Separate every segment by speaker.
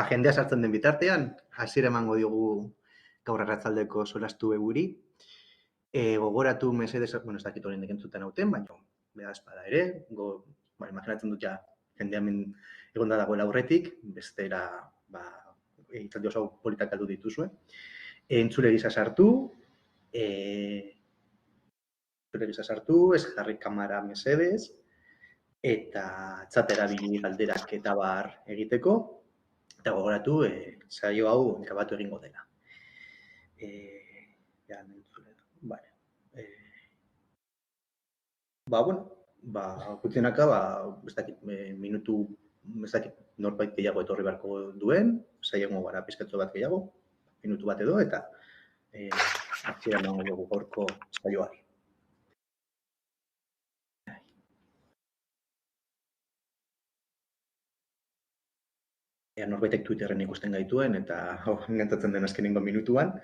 Speaker 1: Jendea sartzen den bitartean, hasiera emango diogu gaur arratsaldeko solastu eguri. Gogoratu mesedez, ez dakit oraindik entzuten hauten, baina behaz bada ere, imaginatzen dut ja jendea hemen egonda dagoela aurretik, bestera hitzaldi oso politak galdu dituzue. Entzule gisa sartu, ez jarri kamera mesedez, eta txat erabili galderak eta bar egiteko, eta gogoratu saio hau grabatu egingo dela. Gutxienaka, ez dakit minutu, ez dakit norbait gehiago etorri beharko duen, saiengo gara pizkatxo bat gehiago, minutu bat edo, eta hasiera emango dugu gaurko saioari. Norbaitek Twitterren ikusten gaituen, eta engantatzen den azkenengo minutuan.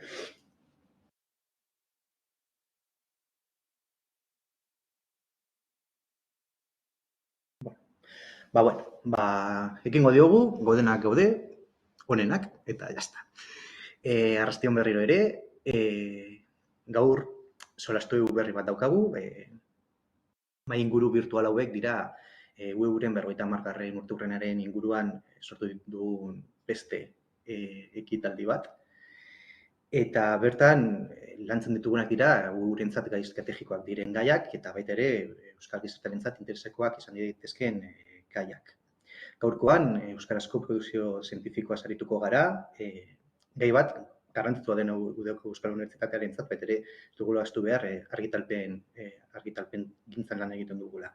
Speaker 1: Ekingo diogu, gaudenak gaude, honenak, eta jazta. Arrastion berriro ere, gaur solastu berri bat daukagu, mai inguru virtual hauek dira web-uren 50. urteurrenaren inguruan sortu dugun beste ekitaldi bat. Eta bertan, lantzen ditugunak dira, web-urentzat gai estrategikoak diren gaiak, eta baita ere, euskal gizartearentzat interesekoak izan daitezkeen gaiak. Gaurkoan, euskarazko produkzio zientifikoa sarituko gara, gai bat, garrantzitsua den Udeko Euskal Unibertsitatearentzat, baita ere, ez dugula ahaztu behar argitalpen gintzan lan egiten dugula.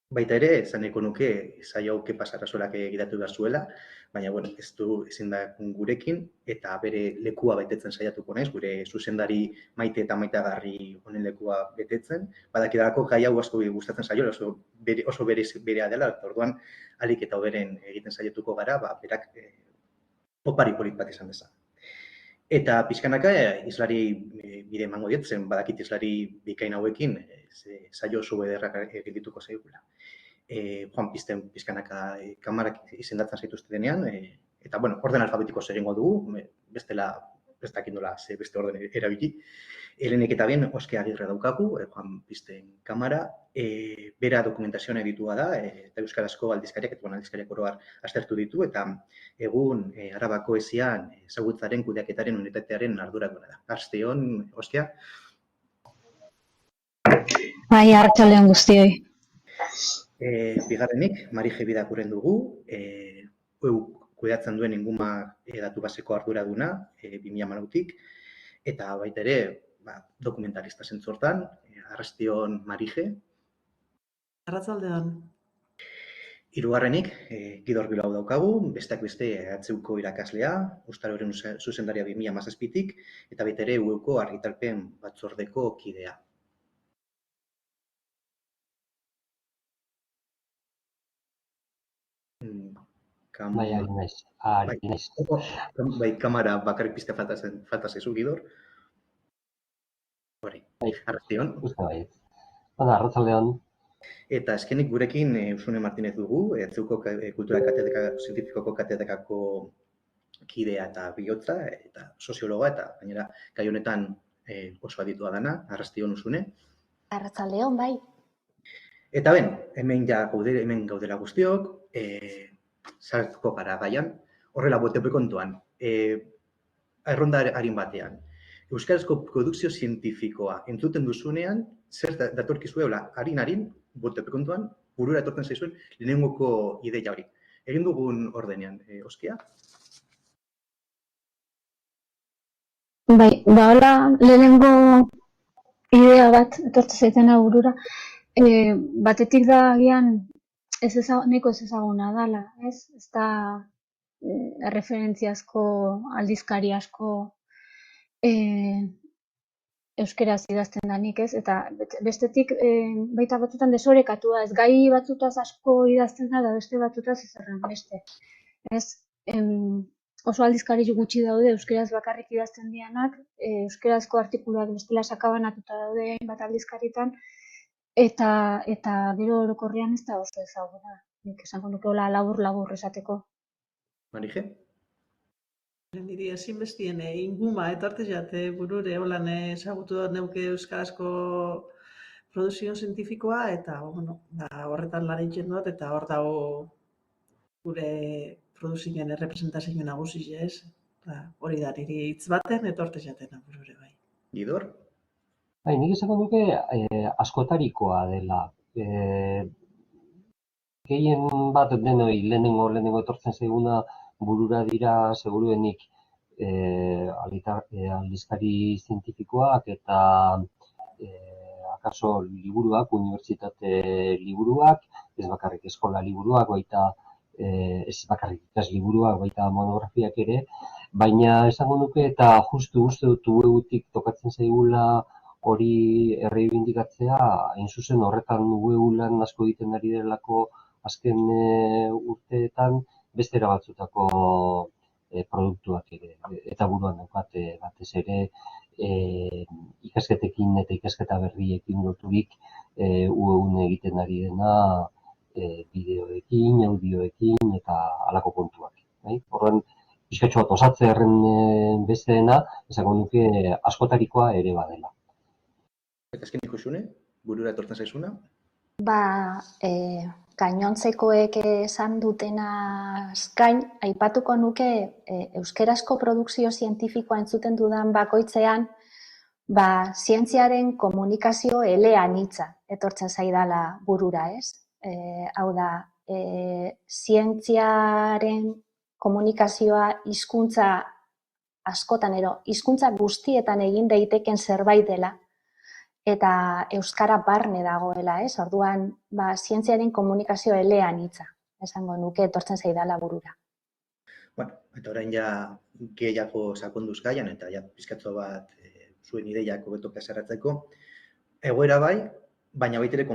Speaker 1: Baita ere, esan nahiko nuke, saio hau Kepa Sarrasolak gidatu behar zuela, baina, ez du ezin da gurekin, eta bere lekua betetzen saiatuko naiz, gure zuzendari maite eta maitagarri honen lekua betetzen. Badakidalako gai hau asko gustatzen zaiola, oso berea dela, orduan, ahalik eta hoberen egiten saiatuko gara, berak opari polit bat izan dezan. Eta pixkanaka, islari bide emango dietzen, badakit islari bikain hauekin, saio oso ederrak egituko zaigula. Joan pizten pixkanaka kamarak izendatzen zaituzte denean, eta, orden alfabetiko egingo dugu, bestela, ez dakit nola, beste orden erabili. Helenek eta bien, Oske Agirre daukagu, joan pizten kamara, bera dokumentazioa editua da, eta euskarazko aldizkariak, eta aldizkariak oroar aztertu ditu, eta egun Arabako Esian ezagutzaren kudeaketaren unitatearen arduraduna da. Arratsalde on, Oskia?
Speaker 2: Bai, arratsalde on guztioi.
Speaker 1: Bigarrenik, Marije Bidakurren dugu, kudeatzen duen inguma datu baseko arduraduna, 2014tik, eta baita ere, dokumentalista zentzu hortan, arratsalde on, Marije.
Speaker 3: Arratsalde on.
Speaker 1: Hirugarrenik, Gidor Bilbao daukagu, besteak beste EHUko irakaslea, Uztaroren zuzendaria 2017tik, eta baita ere EHUko argitalpen batzordeko kidea. Bai, kamara bakarrik pizte falta zaizu, Gidor. Arratsalde on.
Speaker 4: Arratsalde on.
Speaker 1: Eta azkenik gurekin Usune Martinez dugu, EHUko kultura zientifikoko katedrakako kidea eta bihotza, eta soziologa, eta gainera gai honetan oso aditua dana. Arratsalde on, Usune.
Speaker 2: Arratsalde on, bai.
Speaker 1: Eta hemen gaudela guztiok, sartuko gara gaian, horrela botepe kontuan, erronda harin batean. Euskarazko produkzio zientifikoa entzuten duzunean, zer datorkizue harin, botepe kontuan, burura etortzen zaizuen lehenengoko ideia hori. Egin dugun ordenean, Oskia?
Speaker 2: Bai, hola, lehenengo idea bat etortzen zaitena burura, batetik da agian neko ez ezaguna dela, ez? Ez da erreferentziazko aldizkari asko euskeraz idazten danik, ez? Eta bestetik baita batzutan desorekatua, ez gai batzutaz asko idazten da, beste batzutaz ezerren beste. Ez? Oso aldizkari gutxi daude euskeraz bakarrik idazten dianak, euskerazko artikuluak bestela sakabanatuta daude hainbat aldizkaritan, eta gero orokorrean ez da oso ezaguna. Nik esango nuke hola labur-labur esateko.
Speaker 1: Marije?
Speaker 3: Niri ezinbestien inguma etortez jate burure, holan ezagutu dut neuke euskarazko produzio zientifikoa, eta horretan lan egiten dut, eta hor dago gure produzioen errepresentazio nagusi, ez? Hori da, niri hitz baten etortez jatena burure bai.
Speaker 1: Idor?
Speaker 4: Bai, nik esango nuke askotarikoa dela. Gehien bat denoi lehenengo etortzen zaiguna burura dira seguruenik aldizkari zientifikoak eta akaso liburuak, unibertsitate liburuak, ez bakarrik eskola liburuak, baita ez bakarrik ikas liburuak, baita monografiak ere, baina esango nuke eta justu uste dut uegutik tokatzen zaigula hori erreibindikatzea, hain zuzen horretan uegulan asko egiten ari delako azken urteetan beste erabatzutako produktuak ere. Eta buruan daukat batez ere ikasketekin eta ikasketa berriekin loturik uegun egiten ari dena bideoekin, audioekin eta halako kontuak. Horren, pixkatxo bat osatzearen besteena, esango nuke askotarikoa ere badela.
Speaker 1: Eta azken ikusune, burura etortzen zaizuna?
Speaker 5: Gainontzekoek esan dutenaz gain, aipatuko nuke euskerazko produkzio zientifikoa entzuten dudan bakoitzean, zientziaren komunikazio eleanitza etortzen zaidala burura, ez? Hau da, zientziaren komunikazioa hizkuntza askotan, hizkuntza guztietan egin daiteken zerbait dela, eta euskara barne dagoela, ez? Orduan, zientziaren komunikazio eleanitza, esango nuke etortzen zaidala burura.
Speaker 1: Bueno, eta orain ja gehiago sakonduz gaian, eta ja pizkatxo bat zuen ideiak hobeto plazaratzeko. Egoera bai, baina baitere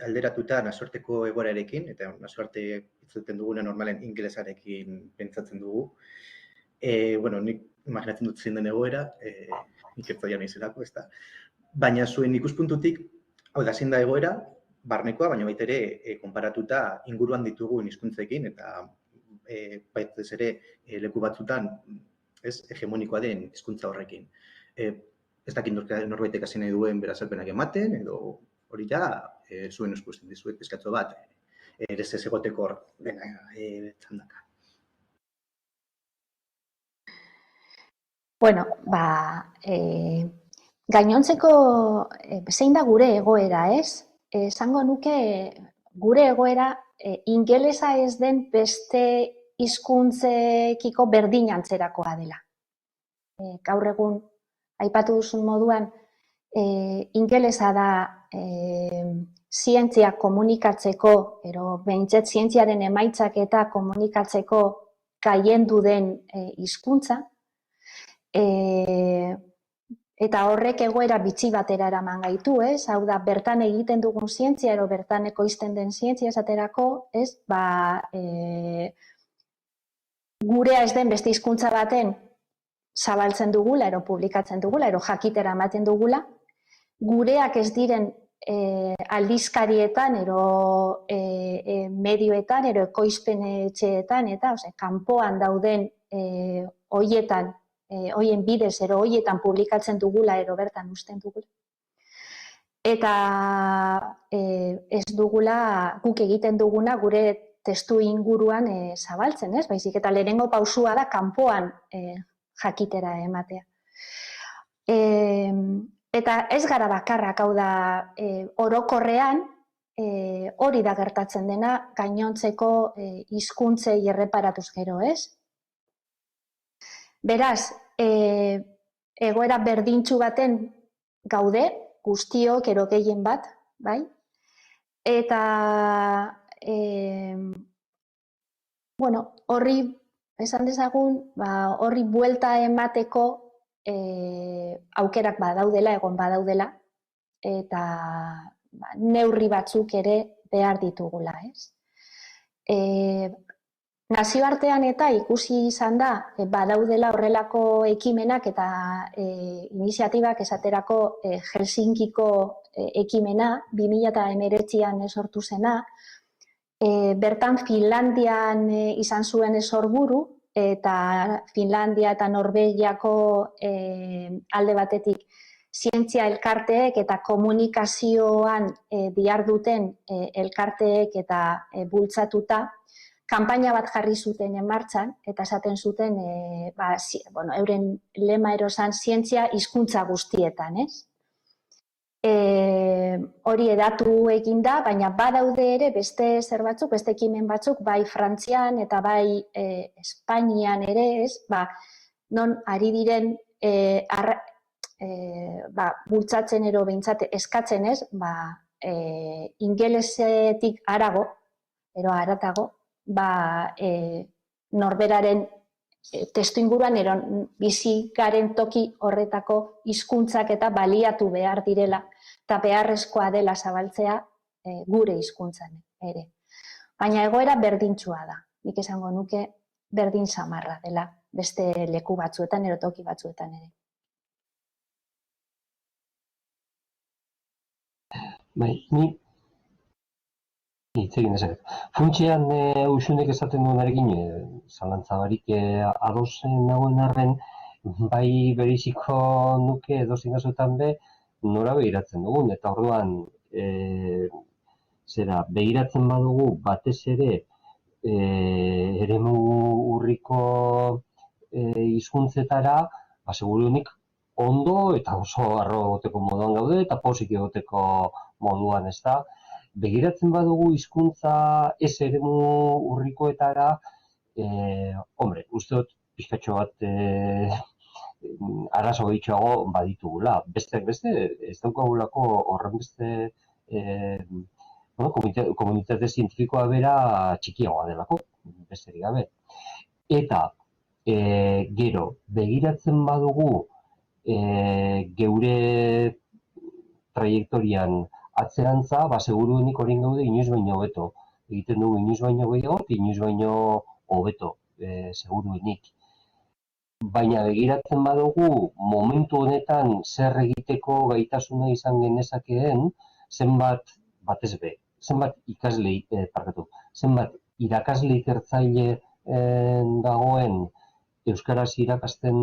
Speaker 1: alderatuta nazioarteko egoerarekin, eta nazioarte itzulten duguna normalen ingelesarekin pentsatzen dugu. Nik imaginatzen dut zein den egoera, nik ez zoian izelako, ez da. Baina zuen ikuspuntutik, hau da, zein da egoera, barnekoa, baina baitere konparatuta inguruan ditugun hizkuntzekin, eta baitez ere leku batzutan hegemonikoa den hizkuntza horrekin. Ez dakit norbaitek hasi nahi duen berazalpenak ematen, edo hori ja zuen eskusten dizuet pizkatxo bat, ere ez egoteko hor txandaka.
Speaker 5: Gainontzeko zein da gure egoera, ez? Esango nuke gure egoera ingelesa ez den beste hizkuntzekiko berdin antzerakoa dela. Gaur egun, aipatu duzun moduan, ingelesa da zientzia komunikatzeko, behintzat zientziaren emaitzak eta komunikatzeko gaiendu den hizkuntza, eta horrek egoera bitxi batera eraman gaitu, ez? Hau da, bertan egiten dugun zientzia, bertan ekoizten den zientzia esaterako, ez? Gurea ez den beste hizkuntza baten zabaltzen dugula, publikatzen dugula, jakitera ematen dugula, gureak ez diren aldizkarietan, medioetan, ekoizpen etxeetan, eta kanpoan dauden hoietan, hoien bidez, hoietan publikatzen dugula, bertan usten dugula. Eta ez dugula guk egiten duguna gure testu inguruan zabaltzen, ez? Baizik eta lehenengo pausua da kanpoan jakitera ematea. Eta ez gara bakarrak, hau da, orokorrean hori da gertatzen dena gainontzeko hizkuntzei erreparatuz gero, ez? Beraz, egoera berdintsu baten gaude, guztiok gehien bat, bai? Eta, horri, esan dezagun, horri buelta emateko aukerak badaudela, egon badaudela, eta neurri batzuk ere behar ditugula, ez? Nazioartean eta ikusi izan da, badaudela horrelako ekimenak eta iniziatibak esaterako Helsinkiko ekimena, 2019an sortu zena, Bertan Finlandian izan zuen esorburu, eta Finlandia eta Norvegiako alde batetik zientzia elkarteek eta komunikazioan diharduten elkarteek eta bultzatuta, kanpaina bat jarri zuten martxan, eta esaten zuten, euren lema erosan zientzia hizkuntza guztietan, ez? Hori edatu egin da, baina badaude ere beste zer batzuk, beste ekimen batzuk, bai Frantzian eta bai Espainian ere, ez? Non ari diren bultzatzen ero behintzat eskatzen, ez? Ingelesetik harago, ero haratago, norberaren testu inguruan bizi garen toki horretako hizkuntzak eta baliatu behar direla eta beharrezkoa dela zabaltzea gure hizkuntzan ere. Baina egoera berdintsua da. Nik esango nuke berdin samarra dela beste leku batzuetan, toki batzuetan ere.
Speaker 4: Bai, ni hitz egin dezaket. Funtsean Uxunek esaten duenarekin zalantza barik ados nagoen arren, bai beriziko nuke edozein kasutan be nora begiratzen dugun, eta orduan begiratzen badugu batez ere eremu urriko hizkuntzetara, seguruenik ondo eta oso harro egoteko moduan gaude eta pozik egoteko moduan, ez da. Begiratzen badugu hizkuntza ez eremu urrikoetara, uste dut pixkatxo bat arazo gehitxoago baditugula. Besteak beste, ez daukagulako horren beste komunitate zientifikoa bera txikiagoa delako, besterik gabe. Eta gero, begiratzen badugu geure traiektorian atzerantza, seguruenik horien gaude inoiz baino hobeto. Egiten dugu inoiz baino gehiago, inoiz baino hobeto, seguruenik. Baina begiratzen badugu momentu honetan zer egiteko gaitasuna izan genezakeen, zenbat irakasle ikertzaile dagoen euskaraz irakasten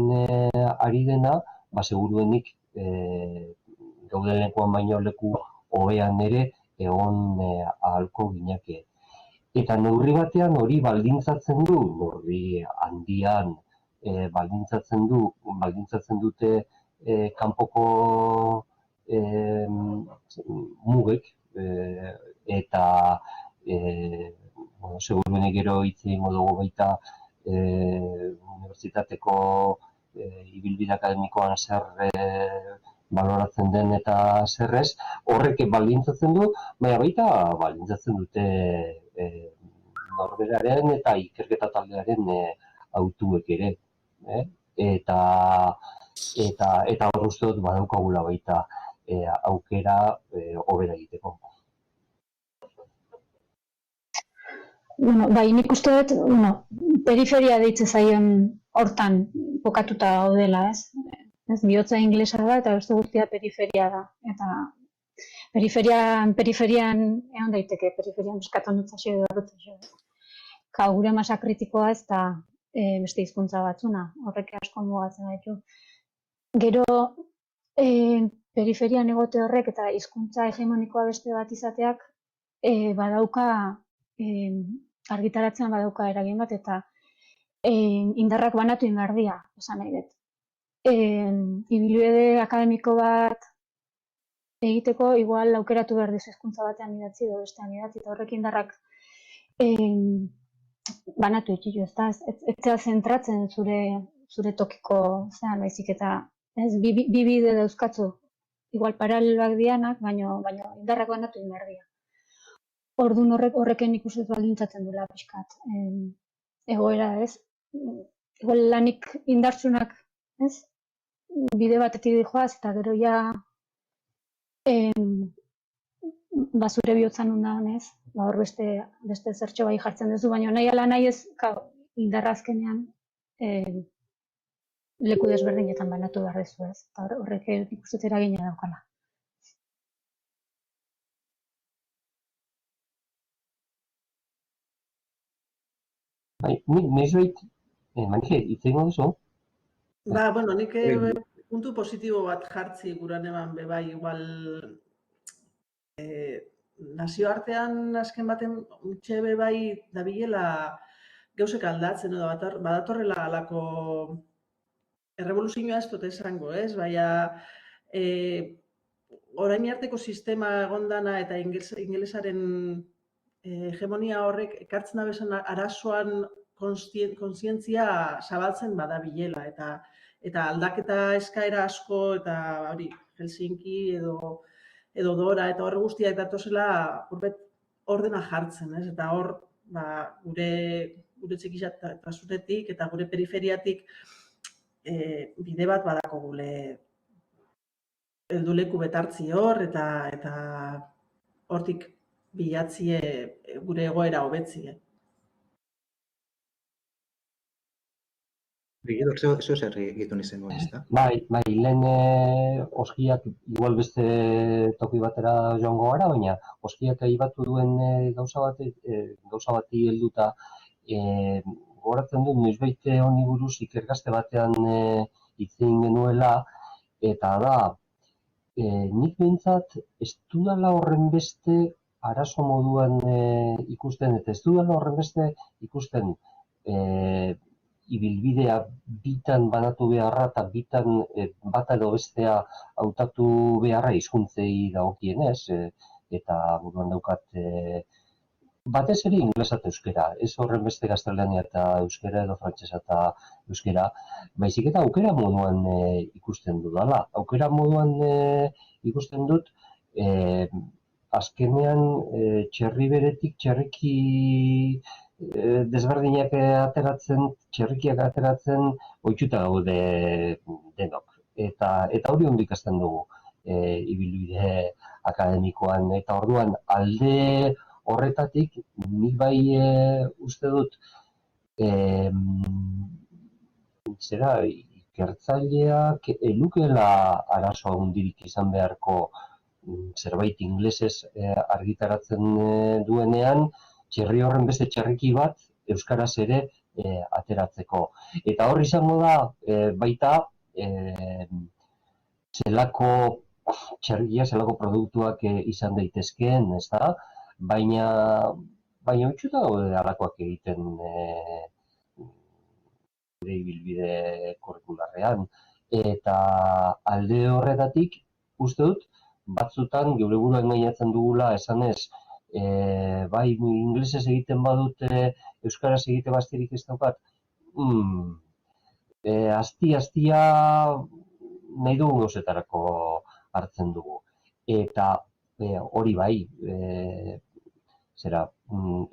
Speaker 4: ari dena, seguruenik gauden lekuan baino leku hobean ere egon ahalko ginake. Eta neurri batean hori baldintzatzen du, neurri handian baldintzatzen dute kanpoko mugek, eta seguruenik gero hitz egingo dugu baita unibertsitateko ibilbide akademikoan zer baloratzen den eta zerrez, horrek baldintzatzen du, baina baita baldintzatzen dute norberaren eta ikerketa taldearen hautuek ere. Eta hor uste dut badaukagula baita aukera hobera egiteko.
Speaker 2: Bai, nik uste dut, periferia deitzen zaien hortan kokatuta gaudela, ez? Bihotza inglesa da eta beste guztia periferia da. Eta periferian egon daiteke, periferian eskatan dutzaxo edo dutzaxo. Gure masa kritikoa ez da beste hizkuntza batzuna, horrek asko mugatzen gaitu. Gero periferian egote horrek eta hizkuntza hegemonikoa beste bat izateak badauka, argitaratzean badauka eragin bat eta indarrak banatu ingardia, esan nahi dut. Ibilbide akademiko bat egiteko, igual aukeratu behar dizu hizkuntza batean idatzi edo bestean idatzi, eta horrek indarrak banatu itxitu, ezta? Ez zera zentratzen zure tokiko zean baizik eta bi bide dauzkatzu, igual paraleloak dianak, baina indarrak banatu ingardia. Orduan horreken ikusten baldintzatzen duela pixkat egoera, ez? Igual lanik indartsunak, ez? Bide batetik dijoaz, eta gero ja zure bihotzan undan, ez? Hor beste zertxo bai jartzen duzu, baina nahi ala nahi ez, indarra azkenean leku desberdinetan banatu behar duzu, ez? Horrek ikusten eragina daukala.
Speaker 4: Nik noizbait, Manike, hitz egingo duzu?
Speaker 3: Bueno, nik puntu positibo bat jartzi guran eman bai, igual nazioartean azken baten utxe bai dabilela gauzek aldatzen edo badatorrela alako errevoluzioa ez dut esango, ez? Baina orain arteko sistema egondana eta ingelesaren hegemonia horrek ekartzen dabezen arazoan kontzientzia zabaltzen badabilela eta aldaketa eskaera asko eta hori Helsinki edo Dora eta horre guztiak datozela urbet ordena jartzen, ez? Eta hor gure txikizatasunetik eta gure periferiatik bide bat badako gule helduleku betartzi hor eta hortik bilatzie gure egoera hobetzie.
Speaker 1: Rigidor, zeo zer egiten izango, ez da?
Speaker 4: Bai, lehen oskiak igual beste toki batera joango gara, baina oskiak aipatu duen gauza bati helduta gogoratzen dut noizbait honi buruz ikergaste batean hitz egin genuela, eta da nik behintzat ez dudala horren beste arazo moduan ikusten, eta ez dudala horren beste ikusten ibilbidea bitan banatu beharra eta bitan bata edo bestea hautatu beharra hizkuntzei dagokienez, eta buruan daukat batez ere inglesa eta euskera, ez horren beste gaztelania eta euskera edo frantsesa eta euskera, baizik eta aukera moduan ikusten dudala. Aukera moduan ikusten dut azkenean txerri beretik txerriki desberdinak txerrikiak ateratzen ohituta gaude denok. Eta hori ondo ikasten dugu ibilbide akademikoan. Eta orduan alde horretatik nik bai uste dut ikertzaileak elukela arazo handirik izan beharko zerbait inglesez argitaratzen duenean, txerri horren beste txerriki bat euskaraz ere ateratzeko. Eta hor izango da baita zelako txerrikia, zelako produktuak izan daitezkeen, ez da? Baina utxuta gaude halakoak egiten gure ibilbide kurrikularrean. Eta alde horretatik uste dut batzutan geure burua engainatzen dugula esanez bai inglesez egiten badute euskaraz egite bastirik ez daukat astia nahi dugun gauzetarako hartzen dugu. Eta hori bai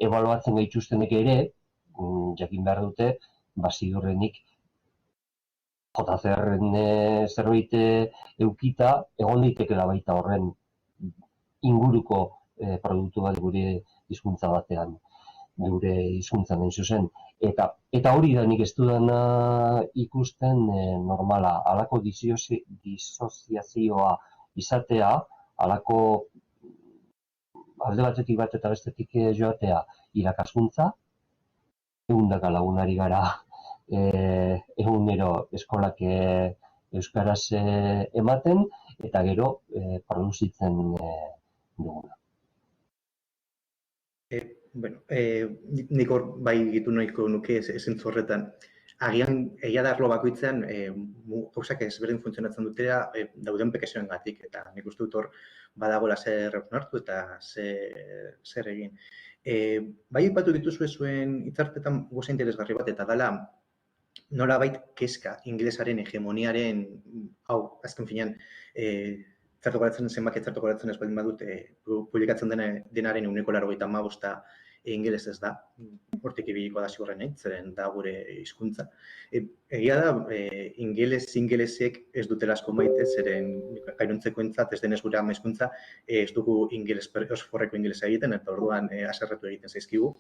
Speaker 4: ebaluatzen gaituztenek ere jakin behar dute ziurrenik JCR-en zerbait eukita egon daitekeela baita horren inguruko produktu bat gure hizkuntza batean, gure hizkuntzan hain zuzen. Eta hori da nik ez dudana ikusten normala, halako disoziazioa izatea, halako alde batetik bat eta bestetik joatea irakaskuntza, ehundaka lagunari gara egunero eskolak euskaraz ematen, eta gero produzitzen duguna.
Speaker 1: Nik hor bai gitu nahiko nuke zentzu horretan. Agian egia da arlo bakoitzean gauzak ezberdin funtzionatzen dutela dauden pekazioengatik, eta nik uste dut hor badagoela zer onartu eta zer egin. Bai aipatu dituzue zuen hitzartetan goza interesgarri bat, eta dela nolabait kezka ingelesaren hegemoniaren, hau, azken finean, zenbaki zertokolatzen ez baldin badut, publikatzen denaren 95% ingeles ez da, hortik ibiliko da ziurrenik, zeren da gure hizkuntza. Egia da, ingelesek ez dutela asko maite, zeren gainontzekoentzat ez denez gure ama hizkuntza, ez dugu osforreko ingelesa egiten, eta orduan haserretu egiten zaizkigu,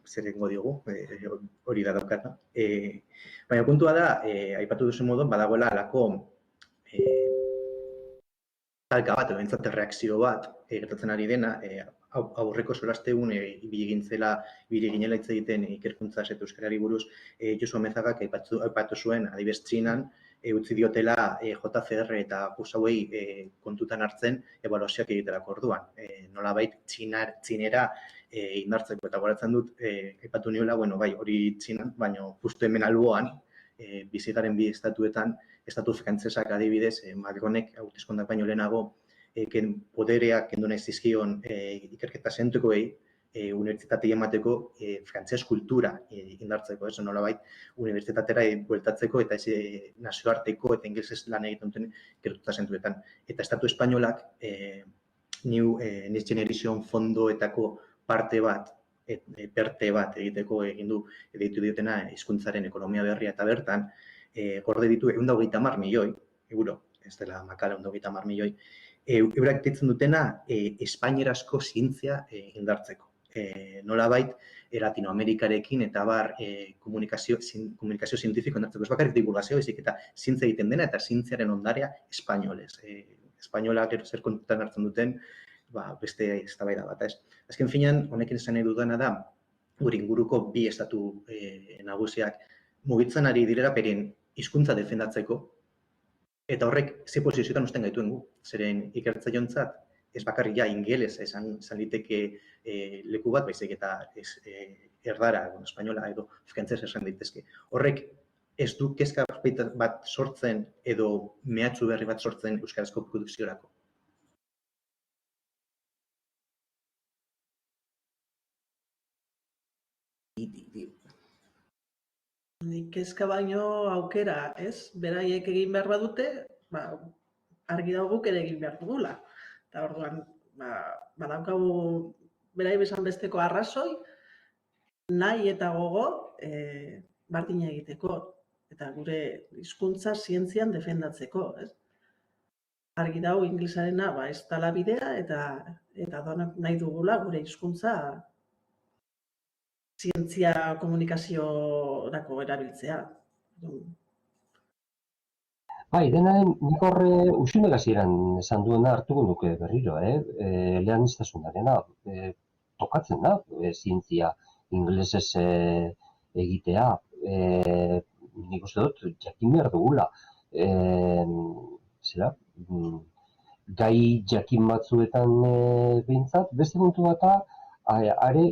Speaker 1: zer egingo diogu, hori da daukata. Baina puntua da, aipatu duzu moduan, badagoela halako talka bat, edo behintzat reakzio bat, gertatzen ari dena, aurreko solastegun ibili ginela hitz egiten ikerkuntza eta euskarari buruz, Josu Amezagak aipatu zuen, adibidez Txinan, utzi diotela JCR eta hauei kontutan hartzen ebaluazioak egiterako orduan. Nolabait txinera indartzeko eta goratzen dut, aipatu niola, bai, hori Txinan, baina justu hemen alboan, bizigaren bi estatuetan, estatu frantsesak adibidez, Macronek hauteskundeak baino lehenago, podereak kendu nahi zizkion ikerketa zentrokoei, unibertsitatei emateko frantses kultura indartzeko, nolabait unibertsitatera bueltatzeko eta nazioarteko eta ingelesez lan egiten duten ikerketa zentroetan. Eta estatu espainolak Next Generation fondoetako parte bat, perte bat egiteko ditu diotena hizkuntzaren ekonomia berria eta bertan, gorde ditu 130 milioi euro, ez dela makala 130 milioi, eurak ditzen dutena espainierazko zientzia indartzeko. Nolabait, Latinoamerikarekin eta bar komunikazio zientifiko indartzeko. Ez bakarrik divulgazio, ezik eta zientzia egiten dena eta zientziaren ondarea espainolez. Espainolak zer kontutan hartzen duten, beste eztabaida bat, ez. Azken finean, honekin esan nahi dudana da, gure inguruko bi estatu nagusiak mugitzen ari direla beren hizkuntza defendatzeko, eta horrek ze posizioetan uzten gaituen gu. Zeren ikertzailontzat, ez bakarrik ingeles esan liteke leku bat, baizik eta erdara, espainola edo frantzez esan daitezke. Horrek ez du kezka bat sortzen edo mehatxu berri bat sortzen euskarazko produkziorako.
Speaker 3: Kezka baino aukera, ez? Beraiek egin behar badute, argi dago guk ere egin behar dugula. Eta orduan, badaukagu berai besan besteko arrazoi, nahi eta gogo bardina egiteko. Eta gure hizkuntza zientzian defendatzeko, ez? Argi dago inglesarena ez dela bidea eta nahi dugula gure hizkuntza zientzia komunikaziorako erabiltzea.
Speaker 4: Bai, denaren nik horre usunek hasieran esan duena hartuko nuke berriro, eleaniztasunarena. Tokatzen da, zientzia ingelesez egitea. Nik uste dut, jakin behar dugula. Gai jakin batzuetan behintzat, beste kontu bat da, are,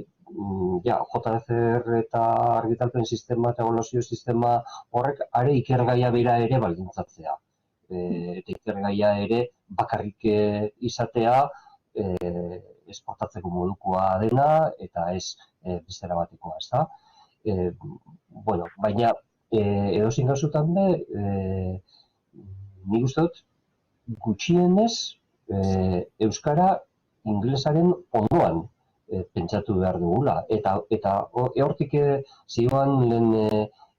Speaker 4: JCR eta argitalpen sistema eta ebaluazio sistema horrek are ikergaia bera ere baldintzatzea. Eta ikergaia ere bakarrik izatea esportatzeko modukoa dena eta ez bestera batekoa, ez da? Baina edozein gauzutan be, nik uste dut gutxienez euskara ingelesaren ondoan pentsatu behar dugula. Eta hortik zioan lehen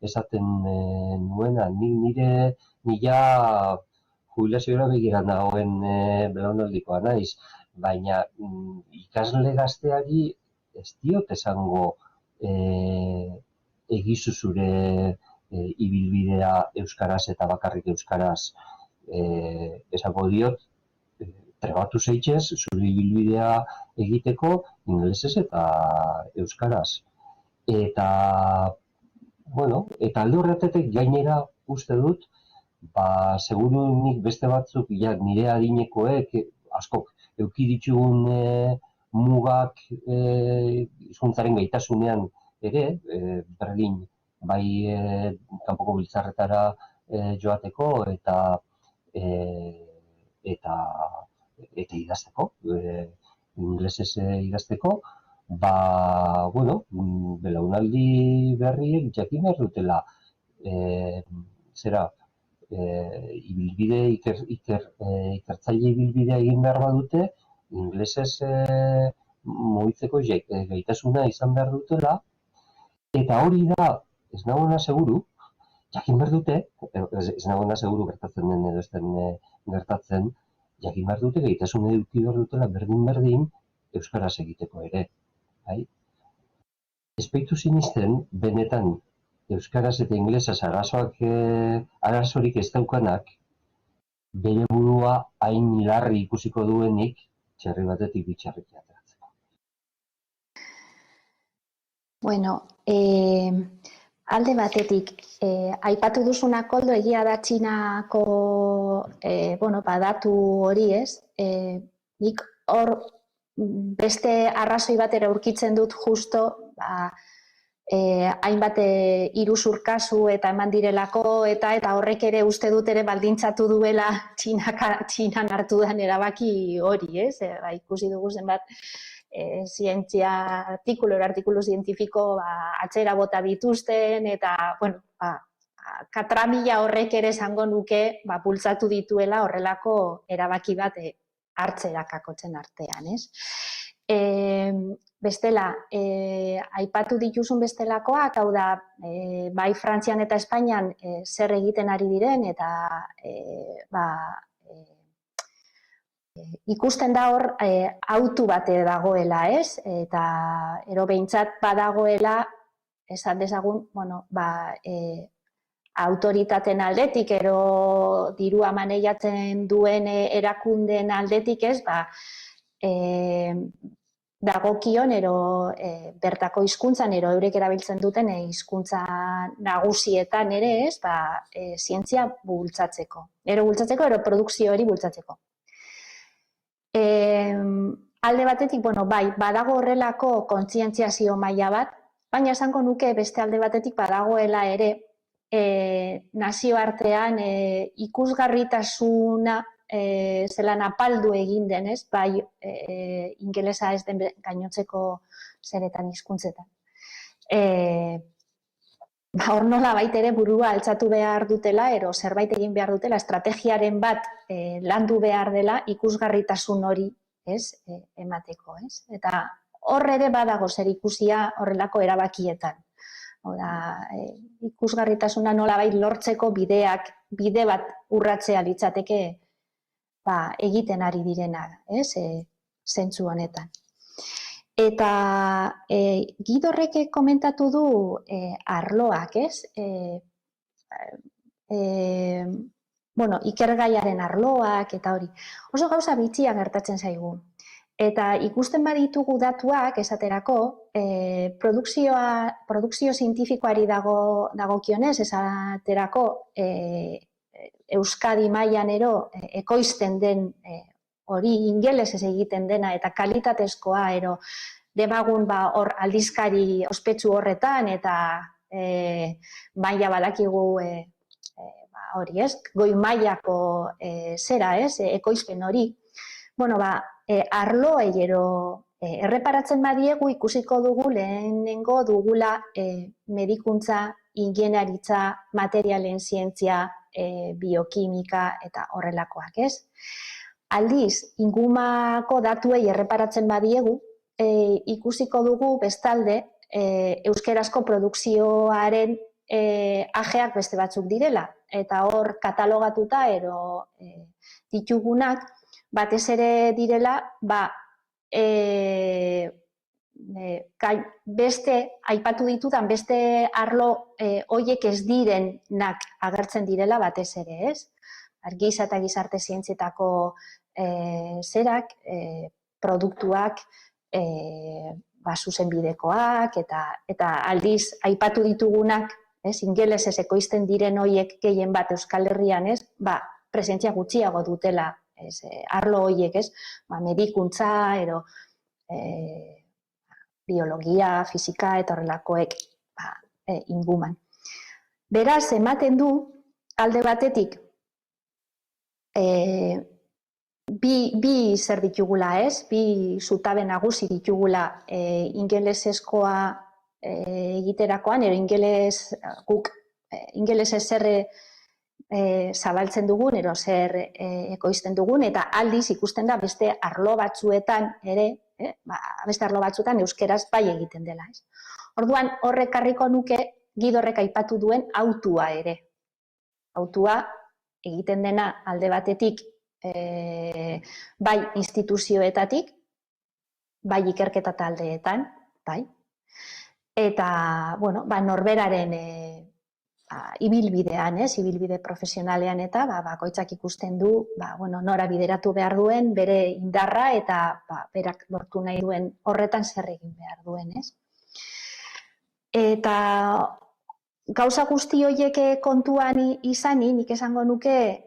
Speaker 4: esaten nuena, nila jubilazioa begira nagoen belaunaldikoa naiz, baina ikasle gazteari ez diot esango egizu zure ibilbidea euskaraz eta bakarrik euskaraz, esango diot, trebatu zeitzez, zure ibilbidea egiteko ingelesez eta euskaraz. Eta alde horretatik gainera uste dut, seguru nik beste batzuk, nire adinekoek, askok, eduki ditugun mugak hizkuntzaren gaitasunean ere, berdin, bai kanpoko biltzarretara joateko eta idazteko, ingelesez idazteko, belaunaldi berriek jakin behar dutela, ikertzaile ibilbidea egin behar badute, ingelesez mugitzeko gaitasuna izan behar dutela, eta hori da, ez nagoena seguru, jakin behar dute, ez nagoena seguru gertatzen den edo ez den gertatzen, jakin behar dute, gaitasun eduki behar dutela berdin euskaraz egiteko ere. Ez baitu sinisten, benetan, euskaraz eta ingelesaz arazorik ez daukanak, bere burua hain larri ikusiko duenik, txerri batetik bitxarrik ateratzeko.
Speaker 5: Bueno, alde batetik, aipatu duzuna Koldo, egia da Txinako datu hori, ez? Nik hor beste arrazoi batera aurkitzen dut justo, hainbat iruzur kasu eta eman direlako eta horrek ere uste dut ere baldintzatu duela Txinan hartu den erabaki hori, ez? Ikusi dugu zenbat zientzia artikulu zientifiko atzera bota dituzten eta, katramila horrek ere esango nuke bultzatu dituela horrelako erabaki bat hartzera kakotzen artean, ez? Bestela, aipatu dituzun bestelakoak, hau da, bai Frantzian eta Espainian zer egiten ari diren eta ikusten da hor autu bate dagoela, ez? Eta ero behintzat badagoela, esan dezagun, autoritateen aldetik, ero dirua maneiatzen duen erakundeen aldetik, ez? Dagokion, ero bertako hizkuntzan, ero eurek erabiltzen duten hizkuntza nagusietan ere, ez? Zientzia bultzatzeko. Ero bultzatzeko, ero produkzio hori bultzatzeko. Alde batetik, bai, badago horrelako kontzientziazio maila bat, baina esango nuke beste alde batetik badagoela ere nazioartean ikusgarritasuna zelan apaldu egin denez, bai ingelesa ez den gainotzeko zeretan hizkuntzetan. Hor nola ere burua altzatu behar dutela, ero zerbait egin behar dutela, estrategiaren bat landu behar dela ikusgarritasun hori emateko. Eta hor ere badago zer ikusia horrelako erabakietan. Ikusgarritasuna nola lortzeko bide bat urratzea litzateke egiten ari direna, zentzu honetan. Eta Gidorrek komentatu du arloak, ez? Ikergaiaren arloak eta hori. Oso gauza bitxia gertatzen zaigu. Eta ikusten baditugu datuak, esaterako, produkzio zientifikoari dagokionez, esaterako, Euskadi mailan ero ekoizten den hori ingelesez egiten dena eta kalitatezkoa ero demagun hor aldizkari ospetsu horretan eta maila badakigu hori, ez? Goi mailako zera, ez? Ekoizpen hori. Arloei ero erreparatzen badiegu ikusiko dugu lehenengo dugula medikuntza, ingeniaritza, materialen zientzia, biokimika eta horrelakoak, ez? Aldiz, ingumako datuei erreparatzen badiegu, ikusiko dugu bestalde euskerazko produkzioaren ajeak beste batzuk direla. Eta hor katalogatuta ero ditugunak batez ere direla, beste, aipatu ditudan, beste arlo hoiek ez direnak agertzen direla batez ere, ez? Giza eta gizarte zientzietako zerak, produktuak, zuzenbidekoak eta aldiz aipatu ditugunak, ingelesez ekoizten diren hoiek gehien bat Euskal Herrian, presentzia gutxiago dutela arlo hoiek, medikuntza, biologia, fisika eta horrelakoek inguman. Beraz, ematen du, alde batetik, bi zer ditugula, ez? Bi zutabe nagusi ditugula ingelesezkoa egiterakoan, ero ingelesez zer zabaltzen dugun, ero zer ekoizten dugun, eta aldiz ikusten da beste arlo batzuetan ere, beste arlo batzuetan euskeraz bai egiten dela, ez? Orduan, horrek karriko nuke Gidorrek aipatu duen autua ere. Autua egiten dena alde batetik bai instituzioetatik, bai ikerketa taldeetan, bai. Eta, norberaren ibilbidean, ibilbide profesionalean eta bakoitzak ikusten du nora bideratu behar duen bere indarra eta berak lortu nahi duen horretan zer egin behar duen. Eta gauza guzti horiek kontuan izani, nik esango nuke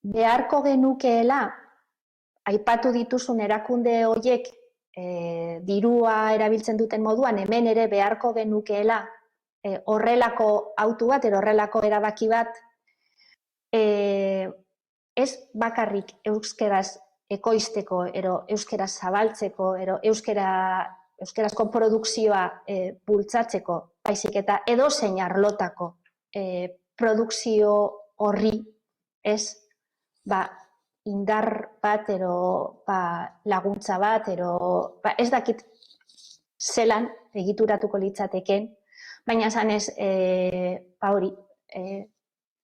Speaker 5: beharko genukeela aipatu dituzun erakunde horiek dirua erabiltzen duten moduan, hemen ere beharko genukeela horrelako autu bat, horrelako erabaki bat, ez bakarrik euskeraz ekoizteko, euskeraz zabaltzeko, euskarazko produkzioa bultzatzeko, baizik eta edozein arlotako produkzio horri indar bat, laguntza bat, ez dakit zelan egituratuko litzateken, baina esanez, hori,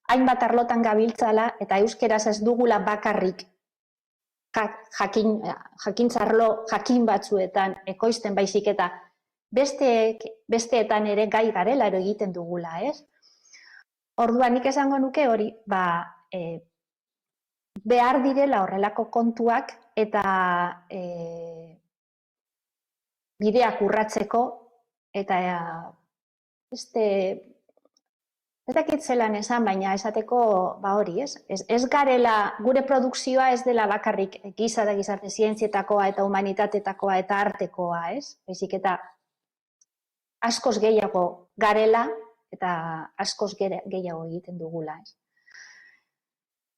Speaker 5: hainbat arlotan gabiltzala eta euskeraz ez dugula bakarrik jakintzarlo jakin batzuetan ekoizten baizik eta besteetan ere gai garela egiten dugula, ez? Orduan nik esango nuke hori, behar direla horrelako kontuak eta bideak urratzeko eta ez dakit zelan esan, baina esateko hori, ez? Ez garela, gure produkzioa ez dela bakarrik giza da gizarte zientzietakoa eta humanitateetakoa eta artekoa, ez? Baizik eta askoz gehiago garela eta askoz gehiago egiten dugula, ez?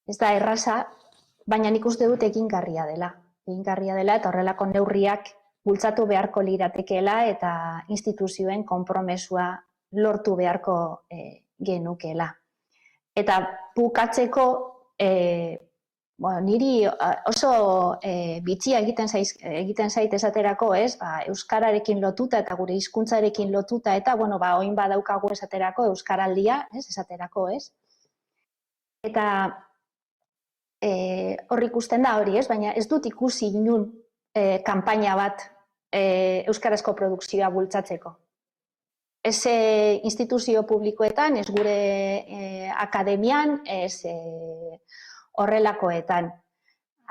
Speaker 5: Ez da erraza, baina nik uste dut egingarria dela. Egingarria dela eta horrelako neurriak bultzatu beharko liratekeela eta instituzioen konpromesua lortu beharko genukela. Eta bukatzeko, niri oso bitxia egiten zait esaterako, ez? Euskararekin lotuta eta gure hizkuntzarekin lotuta eta, oin badaukagu esaterako euskaraldia, esaterako, ez? Eta hor ikusten da hori, ez? Baina ez dut ikusi inun kanpaina bat euskarazko produkzioa bultzatzeko. Ez instituzio publikoetan, ez gure akademian, ez horrelakoetan.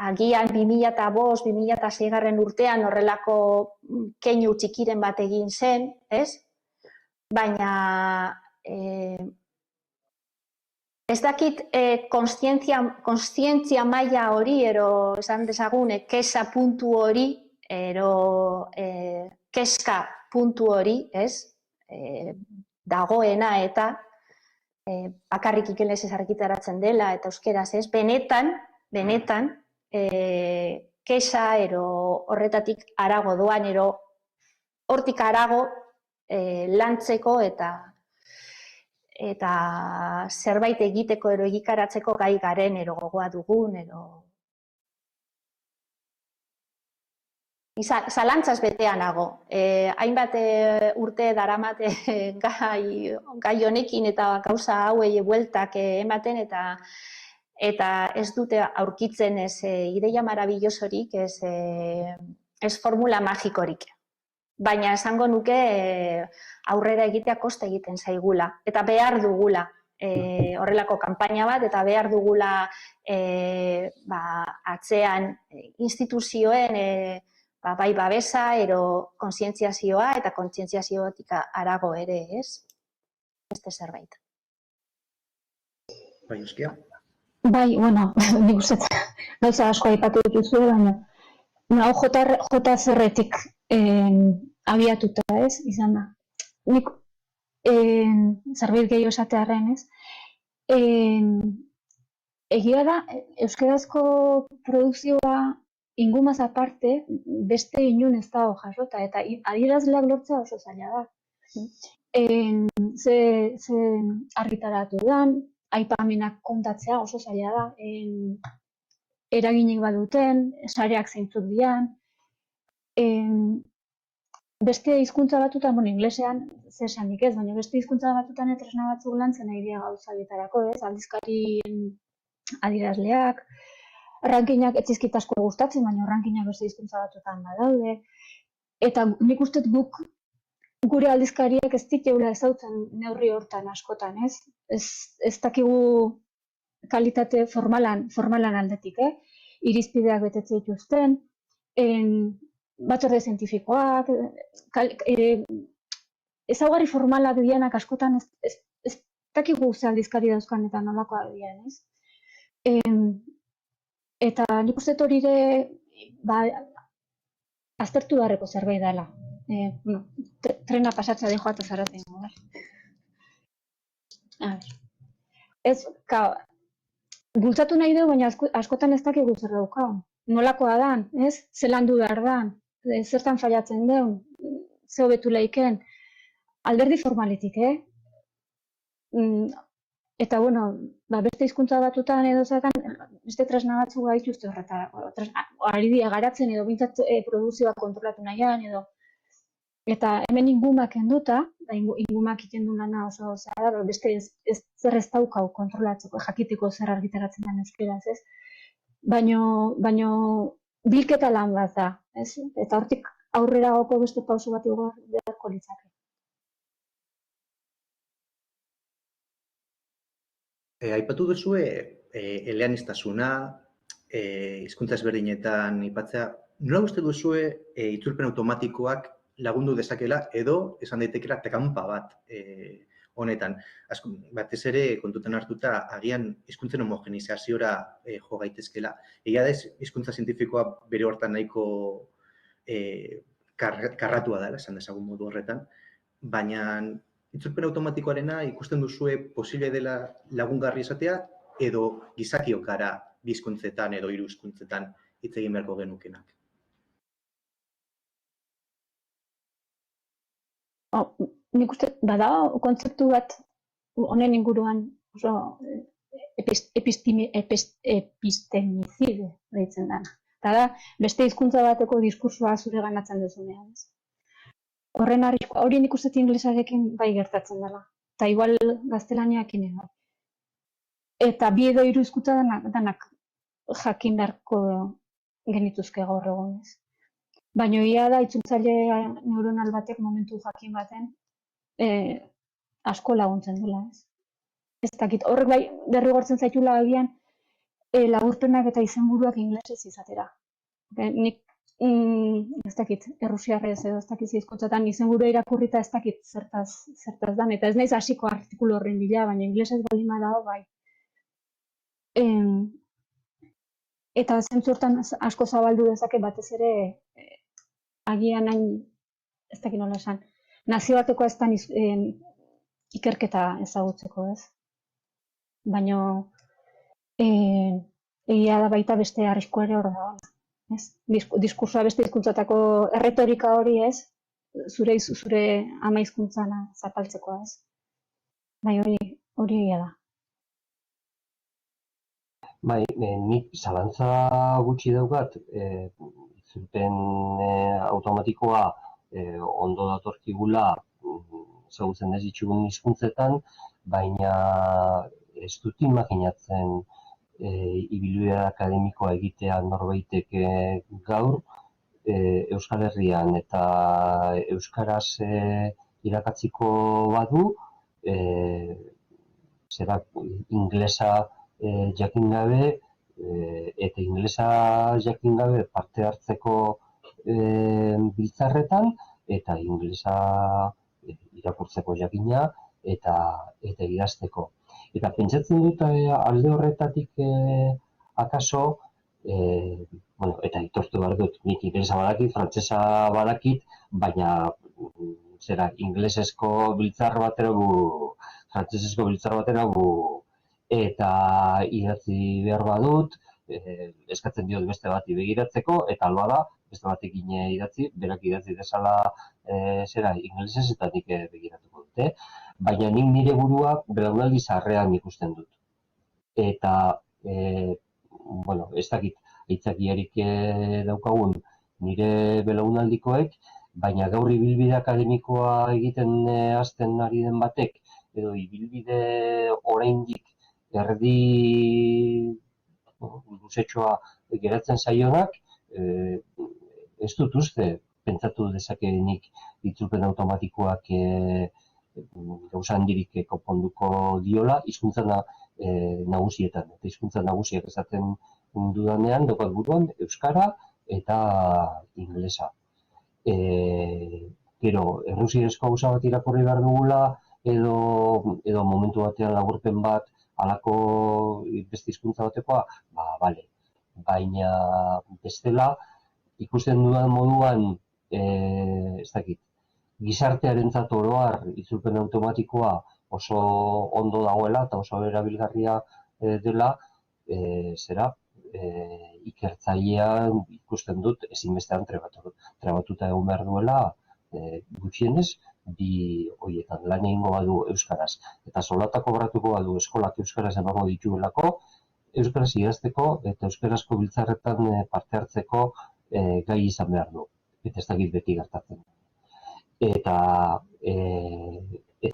Speaker 5: Agian 2005-2006 urtean horrelako keinu txikiren bat egin zen, ez? Baina ez dakit kontzientzia maila hori, esan dezagun, kexa puntu hori, keska puntu hori, ez? Dagoena eta bakarrik ingelesez argitaratzen dela eta euskeraz ez, benetan kexa horretatik harago doan, hortik harago lantzeko eta zerbait egiteko egikaratzeko gai garen gogoa dugun zalantzaz betean nago. Hainbat urte daramate gai honekin eta gauza hauei bueltak ematen eta ez dute aurkitzen ez ideia marabillosorik, ez formula magikorik. Baina esango nuke aurrera egitea kosta egiten zaigula eta behar dugula horrelako kanpaina bat eta behar dugula atzean instituzioen bai babesa, kontzientziazioa eta kontzientziaziotik harago ere, ez? Beste zerbait.
Speaker 1: Bai, Euskia?
Speaker 2: Bai, nik uste gauza asko aipatu dituzu, baina JCR-tik abiatuta, ez? Izan da. Nik zerbait gehiago esatearren, ez? Egia da, euskarazko produkzioa ingumaz aparte, beste inun ez dago jasota, eta adierazleak lortzea oso zaila da. Ze argitaratu dan, aipamenak kontatzea oso zaila da, eraginik baduten, sareak zeintzuk dian, beste hizkuntza batutan, inglesean, zesanik ez, baina beste hizkuntza batutan tresna batzuk lantzen nahi dira gauzabietarako, ez, aldizkarien adierazleak, rankinak ez dizkit asko gustatzen, baina rankinak beste hizkuntza batzuetan badaude. Eta nik uste guk gure aldizkariak ez dituela ezautzen neurri hortan askotan, ez? Ez dakigu kalitate formalan aldetik, irizpideak betetze dituzten, batzorde zientifikoak, ezaugarri formalak dianak askotan ez dakigu ze aldizkari dauzkan eta nolakoa dian, ez? Eta nik uste hori aztertu beharreko zerbait dela. Trena pasatza dejoa eta zaraten. Bultzatu nahi dugu, baina askotan ez dakigu zer daukagun. Nolakoa dan, ez? Zelandu behar dan, zertan fallatzen deun, ze hobetu leiken. Alderdi formaletik, Eta, beste hizkuntza batutan edo zaten, beste tresna batzuk gaituzte horreta. Ari dira garatzen edo bintzat produzioa kontrolatu nahian edo. Eta hemen ingumak kenduta, ingumak iten du lana oso zara, beste zer ez daukau kontrolatzeko, jakiteko zer argitaratzen den euskeraz, ez? Baino bilketa lan bat da, ez? Eta hortik aurrera goko beste pauso bat beharko litzake.
Speaker 1: Aipatu duzue, eleaniztasuna, hizkuntza ezberdinetan aipatzea, nola uste duzue itzulpen automatikoak lagundu dezakela edo esan daitekela tekanpa bat honetan. Batez ere kontutan hartuta agian hizkuntzen homogenizaziora jo gaitezkela. Egia da hizkuntza zientifikoa bere hortan nahiko karratua dela, esan dezagun modu horretan, baina itzulpen automatikoarena ikusten duzue posible dela lagungarri izatea edo gizakiok gara bi hizkuntzetan edo hiru hizkuntzetan hitz egin beharko genukenak?
Speaker 2: Nik uste, bada kontzeptu bat honen inguruan oso epistemizide deitzen dana. Eta da, beste hizkuntza bateko diskursoa zure ganatzen duzunean. Horren arriskua, hori nik uste inglesarekin bai gertatzen dela. Eta igual gaztelaniakin edo. Eta bi edo hiru hizkuntza danak jakin beharko genituzke gaur egunez. Baina ia da, itzultzaile neuronal batek momentu jakin baten asko laguntzen dela, ez? Ez dakit, horrek bai derrigortzen zaitula agian laburpenak eta izenburuak inglesez izatera. Nik, ez dakit, errusiarrez edo ez dakit hizkuntzatan izenburua irakurrita ez dakit zertaz dan, eta ez naiz hasiko artikulu horren bila, baina inglesez baldin badago bai. Eta zentzu hortan asko zabaldu dezake batez ere agian hain, ez dakit nola esan, nazioartekoa ez da ikerketa ezagutzeko, ez? Baina egia da baita beste arrisku ere hor da, ez? Diskursoa beste hizkuntzatako erretorika hori, ez? Zure ama hizkuntzana zapaltzekoa, ez? Bai, hori egia da.
Speaker 4: Bai, nik zalantza gutxi daukat, itzulpen automatikoa ondo datorkigula ezagutzen ez ditugun hizkuntzetan, baina ez dut imaginatzen ibilbide akademikoa egitea norbaitek gaur Euskal Herrian eta euskaraz irakatziko badu, inglesa jakin gabe eta inglesa jakin gabe parte hartzeko biltzarretan eta inglesa irakurtzeko jakina eta idazteko. Eta pentsatzen dut alde horretatik akaso, eta aitortu behar dut, nik inglesa badakit, frantsesa badakit, baina inglesezko biltzar batera frantsesezko biltzar batera eta idatzi behar badut, eskatzen diot beste bati begiratzeko, eta alba da, beste batekin idatzi, berak idatzi desala inglesez eta nik begiratuko dute. Baina nik nire burua belaunaldi zaharrean ikusten dut. Eta, ez dakit, aitzakiarik daukagun nire belaunaldikoek, baina gaur ibilbide akademikoa egiten hasten ari den batek, edo ibilbide oraindik erdi luzetxoa geratzen zaionak, ez dut uste pentsatu dezakenik itzulpen automatikoak gauza handirik konponduko diola hizkuntza nagusietan. Eta hizkuntza nagusiak esaten dudanean, daukat buruan, euskara eta ingelesa. Gero, errusierazko gauza bat irakurri behar dugula, edo momentu batean laburpen bat halako beste hizkuntza batekoa, bale. Baina bestela, ikusten dudan moduan, ez dakit, gizartearentzat oro har itzulpen automatikoa oso ondo dagoela eta oso erabilgarria dela, ikertzailean ikusten dut ezinbestean trebatuta egon behar duela gutxienez bi horietan lan egingo badu euskaraz eta soldata kobratuko badu eskolak euskaraz emango dituelako, euskaraz idazteko eta euskarazko biltzarretan parte hartzeko gai izan behar du. Eta ez dakit beti gertatzen. Eta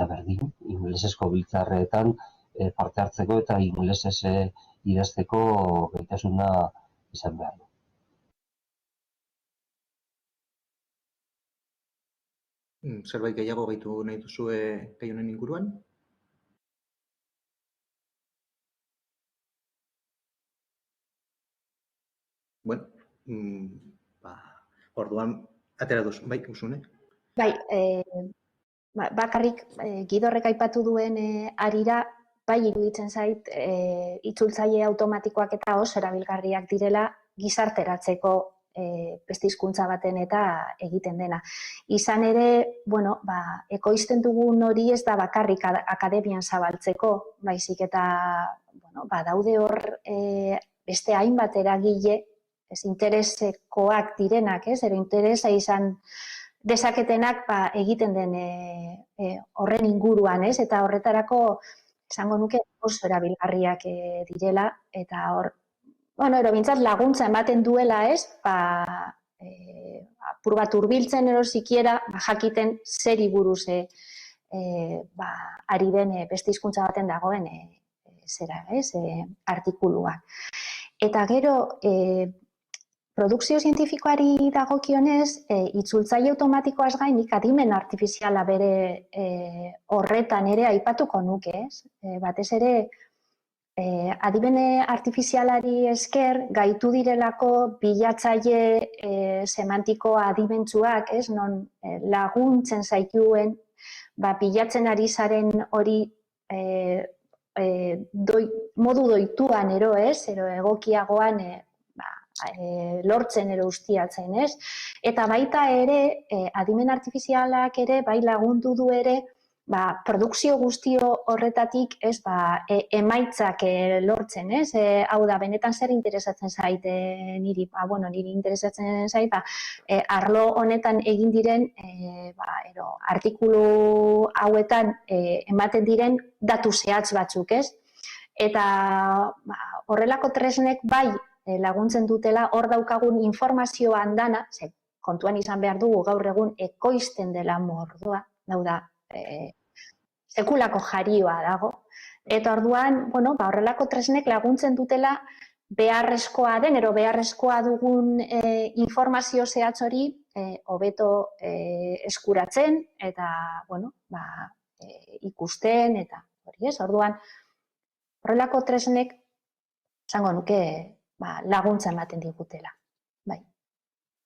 Speaker 4: berdin, ingelesezko biltzarretan parte hartzeko eta ingelesez idazteko gaitasuna izan behar du.
Speaker 1: Zerbait gehiago gehitu nahi duzue gai honen inguruan? Bueno, orduan, atera duzu, bai, Usune?
Speaker 5: Bai, bakarrik Gidorrek aipatu duen harira, bai iruditzen zait, itzultzaile automatikoak eta oso erabilgarriak direla gizarteratzeko beste hizkuntza baten eta egiten dena. Izan ere, ekoizten dugun hori ez da bakarrik akademian zabaltzeko, baizik eta daude hor beste hainbat eragile, ez interesekoak direnak, edo interesa izan dezaketenak egiten den horren inguruan, eta horretarako esango nuke oso erabilgarriak direla, eta hor, ero bintzat laguntza ematen duela, apur bat hurbiltzen ero sikiera jakiten zeri buruz ari den beste hizkuntza baten dagoen artikulua. Eta gero, produkzio zientifikoari dagokionez, itzultzaile automatikoaz gainik adimen artifiziala bere horretan ere aipatuko nuke, batez ere, adimen artifizialari esker gaitu direlako bilatzaile semantiko adimentsuak, non laguntzen zaituen, bilatzen ari zaren hori modu doituan ero egokiagoan lortzen ero ustiatzen, Eta baita ere, adimen artifizialak ere, bai lagundu du ere, produkzio guztio horretatik emaitzak lortzen, Hau da, benetan zer interesatzen zait niri? Niri interesatzen zait, arlo honetan egin diren, artikulu hauetan ematen diren datu zehatz batzuk, Eta horrelako tresnek bai laguntzen dutela, hor daukagun informazioan dana, kontuan izan behar dugu gaur egun ekoizten dela mordoa, da, sekulako jarioa dago. Eta orduan, horrelako tresnek laguntzen dutela beharrezkoa den, ero beharrezkoa dugun informazio zehatz hori hobeto eskuratzen, eta, ikusten, eta hori orduan, horrelako tresnek, esango nuke, laguntza ematen digutela.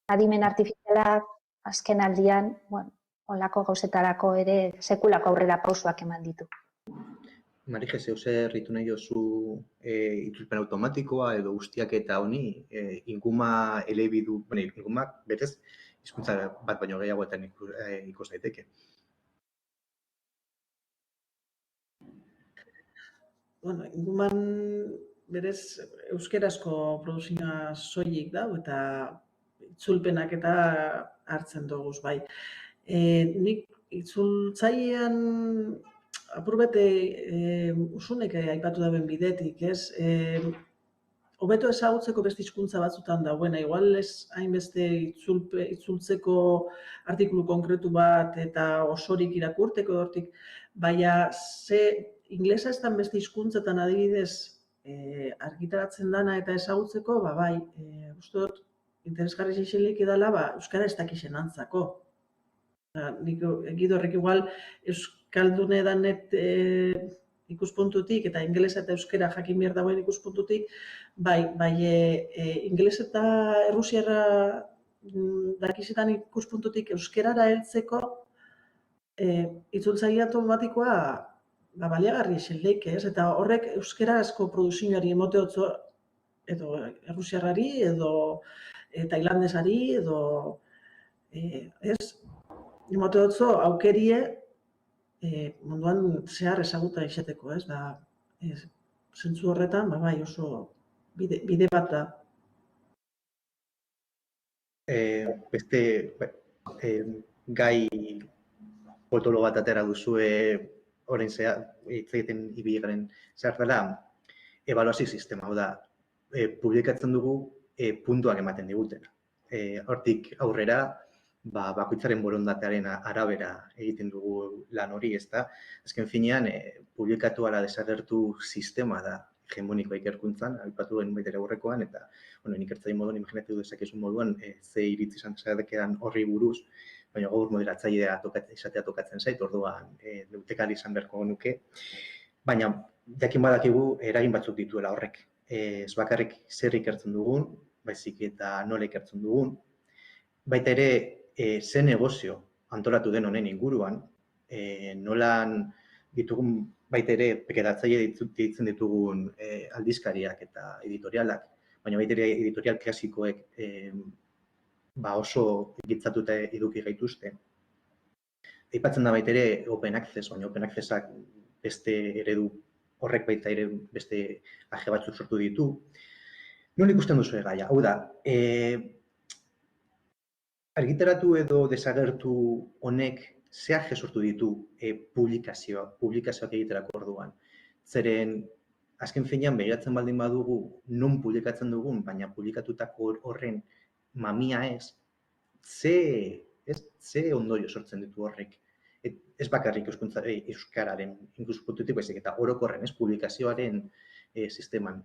Speaker 5: Adimen artifizialak, azken aldian, holako gauzetarako ere sekulako aurrera pausoak eman ditu.
Speaker 1: Marije, zeu zer ritu nahi dozu itzulpen automatikoa edo ustiaketa honi, inguma elebidu, ingumak berez, hizkuntza bat baino gehiagoetan ikus daiteke.
Speaker 3: Inguman berez euskerazko produzioa soilik da, eta itzulpenak eta hartzen doguz, bai. Nik itzultzailean apur bete Usunek aipatu dauen bidetik, hobeto ezagutzeko beste hizkuntza batzutan dagoena, igual ez hainbeste itzultzeko artikulu konkretu bat eta osorik irakurteko hortik, baina inglesa ez dan beste hizkuntzetan adibidez argitaratzen dana eta ezagutzeko, bai, uste dut interesgarri xixelik edala, euskara ez dakixen antzako. Nik egido horrek igual euskaldune danet ikuspuntutik eta ingelesa eta euskera jakin behar dagoen ikuspuntutik, bai ingeles eta errusiarra dakizetan ikuspuntutik euskerara heltzeko itzultzaile automatikoa baliagarri esenleik, ez? Eta horrek euskarazko produzioari emote otzo edo errusiarrari edo tailandesari edo ez? Emote otzo aukerie munduan zehar ezaguta izateko, ez? Zentzu horretan, bai oso bide bat da.
Speaker 1: Beste gai potolo bat atera duzue orain hitz egiten ibilgaren zehar dela, ebaluazio sistema, hau da, publikatzen dugu puntuak ematen digutena. Hortik aurrera, bakoitzaren borondatearen arabera egiten dugu lan hori, ezta? Azken finean, publikatu ala desagertu sistema da hegemonikoa ikerkuntzan, aipatu den baita ere aurrekoan, eta nik ertzaile moduan imaginatu dezakezun moduan ze iritzi izan dezakedan horri buruz, baina gaur moderatzailea izatea tokatzen zait, orduan neutekari izan beharko nuke. Baina, jakin badakigu eragin batzuk dituela horrek. Ez bakarrik zer ikertzen dugun, baizik eta nola ikertzen dugun. Baita ere, ze negozio antolatu den honen inguruan, nolan ditugun baita ere pekeratzaile ditzen ditugun aldizkariak eta editorialak, baina baita ere editorial klasikoek oso egitzatuta eduki gaituzte. Aipatzen da baita ere Open Access, baina Open Accessak beste eredu horrek baita ere beste aje batzuk sortu ditu. Nola ikusten duzu gaia? Hau da, argitaratu edo desagertu honek ze aje sortu ditu publikazioak egiterako orduan. Zeren, azken finean begiratzen baldin badugu non publikatzen dugun, baina publikatutako horren mamia ez, ze ondorio sortzen ditu horrek. Ez bakarrik euskararen ikuspuntutik baizik eta orokorren, ez publikazioaren sisteman.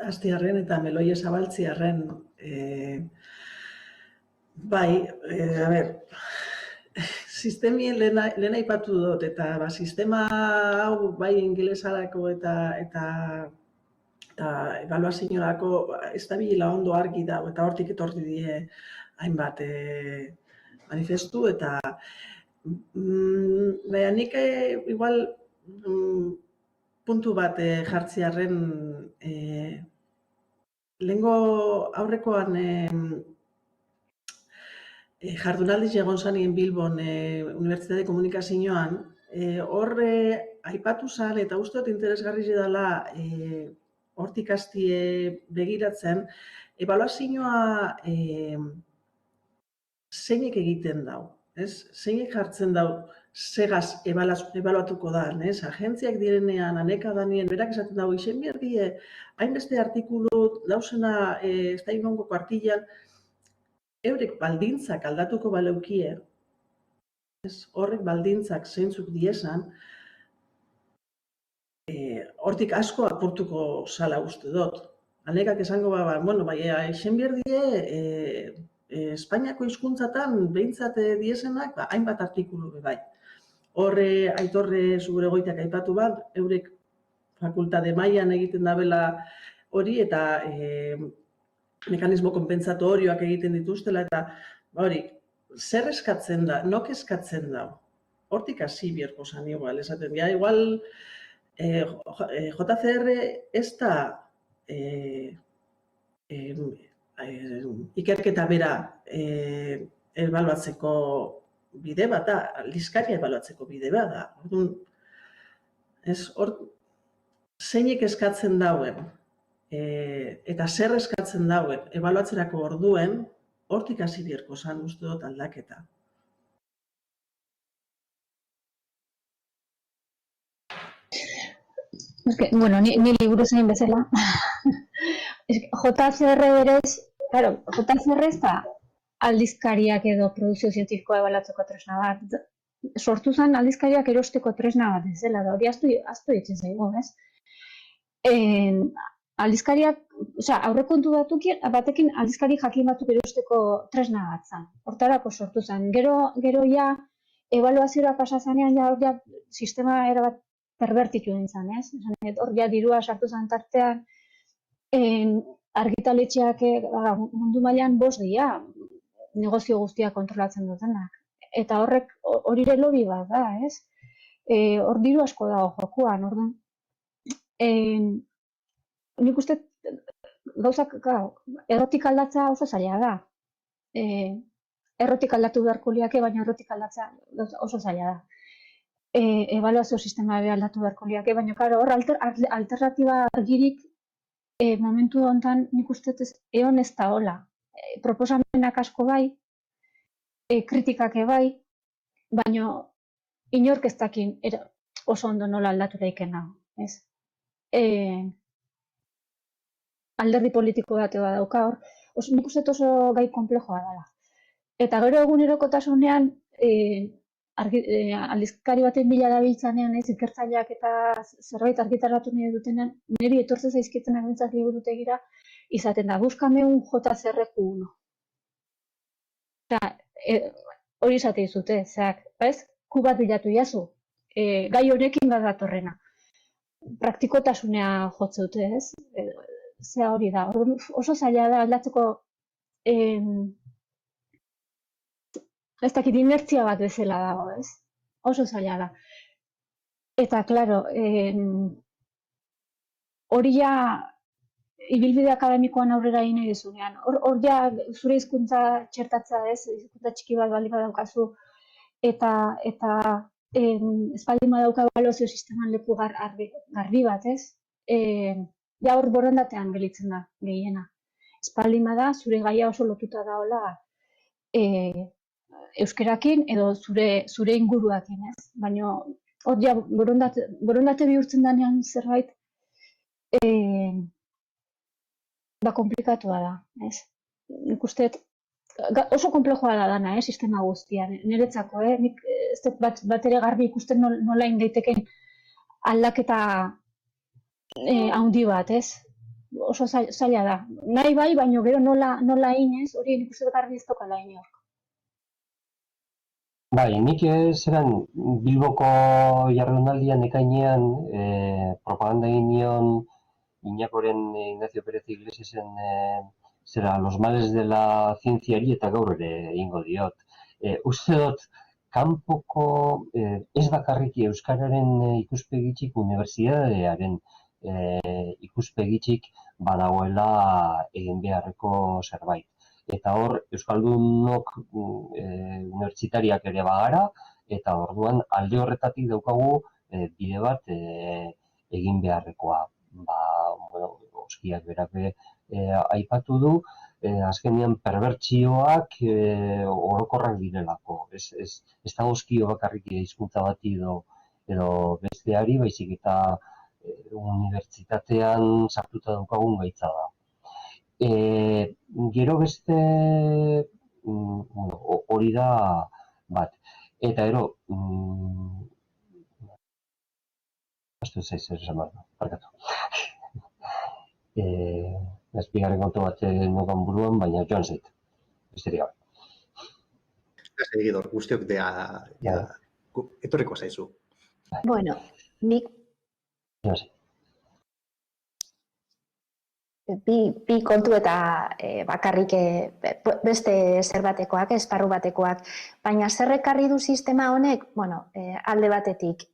Speaker 3: Astiarren eta meloie zabaltziarren, sistemien lehen aipatu dut, eta sistema hau bai ingelesarako eta ebaluazioarako ez da bila ondo argi dago, eta hortik etorri die hainbat manifestu, eta nik igual puntu bat jartziarren lehengo aurrekoan jardunaldiz egon zanien Bilbon Unibertsitate Komunikazioan, hor aipatu zan eta uste dut interesgarri dela hortik hastie begiratzen, ebaluazioa zeinek egiten dau, zeinek jartzen dau segaz ebaluatuko da, agentziak direnean, aneka danien, berak esaten dago, izen behar die, hainbeste artikulu dauzena ez da inongo kuartilan, eurek baldintzak aldatuko baleukie, horrek baldintzak zeintzuk diesan, hortik asko apurtuko zala uste dut. Anekak esango izen behar die, Espainiako hizkuntzatan behintzat diesenak, hainbat artikulu bai. Horre aitorre zure goitak aipatu bat, eurek fakultate mailan egiten dabela hori eta mekanismo konpentsatorioak egiten dituztela eta hori, zer eskatzen da, nok eskatzen da, hortik hasi biherko zan igual, esaten dira, igual JCR ez da ikerketa bera ebaluatzeko bide bat da, aldizkaria ebaluatzeko bide bat da. Zeinek eskatzen dauen eta zer eskatzen dauen ebaluatzerako orduen, hortik hasi biherko zan uste dut aldaketa.
Speaker 2: Ni liburu zein bezala. JCR berez, JCR ez da aldizkariak edo produzio zientifikoa ebaluatzeko tresna bat. sortu zen aldizkariak erosteko tresna bat ez dela, da hori aztu ditzen zaigu, ez? Aldizkariak, aurrekontu batekin aldizkari jakin batzuk erosteko tresna bat zen. Hortarako sortu zen. Gero ja, ebaluazioa pasa zanean, ja sistema erabat perbertitu egin zen, ez? Hor ja dirua sartu zen tartean, argitaletxeak mundu mailan 5 dira, negozio guztiak kontrolatzen dutenak. Eta hori ere lobby bat da, ez? Hor diru asko dago jokuan, orduan. Nik uste gauzak, errotik aldatza oso zaila da. Errotik aldatu beharko liake, baina errotik aldatza oso zaila da. Ebaluazio sistema aldatu beharko liake, baina hor alternatiba argirik momentu honetan nik uste egon ez da hola. Proposamenak asko bai, kritikak bai, baina inork ez dakin oso ondo nola aldatu daiken nago, ez? Alderdi politiko bat dauka hor, nik uste oso gai konplejoa dela. Eta gero egunerokotasunean, aldizkari baten bila dabiltzanean, ikertzaileak eta zerbait argitaratu nahi dutenean, niri etortzen zaizkitzen agintzak liburutegira, izaten da, búscame un JCRQ1. Hori izate izute, ez? Ku bat bilatu jazu, gai honekin bat datorrena. Praktikotasunea jotze dute, ez? Zea hori da, oso zaila da aldatzeko ez dakit inertzia bat bezala dago, ez? Oso zaila da. Eta, klaro, hori ja ibilbide akademikoan aurrera egin nahi duzunean. Hor ja zure hizkuntza txertatza, ez? Hizkuntza txiki bat baldin badaukazu eta espaldin badauka ebaluazio sisteman leku garbi bat, ez? Ja hor borondatean gelitzen da gehiena. Espaldin bada zure gaia oso lotuta daola euskerakin edo zure inguruakin, ez? Baina hor ja borondate bihurtzen denean zerbait komplikatua da, ez? Nik uste oso konplejoa da dana, sistema guztian, niretzako, nik ez dut bat ere garbi ikusten nola daiteken aldaketa handi bat, ez? Oso zaila da. Nahi bai, baina gero nola inez, hori nik uste garbi ez dokala inor.
Speaker 4: Bai, nik zeran Bilboko jardunaldian ekainean propaganda egin nion Iñakoren Ignacio Pérez Iglesiasen los males de la zientziari eta gaur ere egingo diot. Uste dut, kanpoko ez bakarrik euskararen ikuspegitxik, unibertsitatearen ikuspegitxik badagoela egin beharreko zerbait. Eta hor, euskaldunok unibertsitariak ere bagara, eta orduan alde horretatik daukagu bide bat egin beharrekoa. Oskiak berak aipatu du, azkenean perbertsioak orokorrak direlako. Ez da oskio bakarrik hizkuntza bati edo besteari, baizik eta unibertsitatean sartuta daukagun gaitza da. Gero beste hori da bat. Eta ero, astu zaiz zer esan behar, barkatu. Azpigarren kontu bat nogan buruan, baina joan zait. Besterik gabe.
Speaker 1: Seguidor, guztiok etorriko zaizu.
Speaker 5: Bueno, nik
Speaker 4: Joan zait.
Speaker 5: bi kontu eta bakarrik beste zer batekoak, esparru batekoak, baina zer ekarri du sistema honek, alde batetik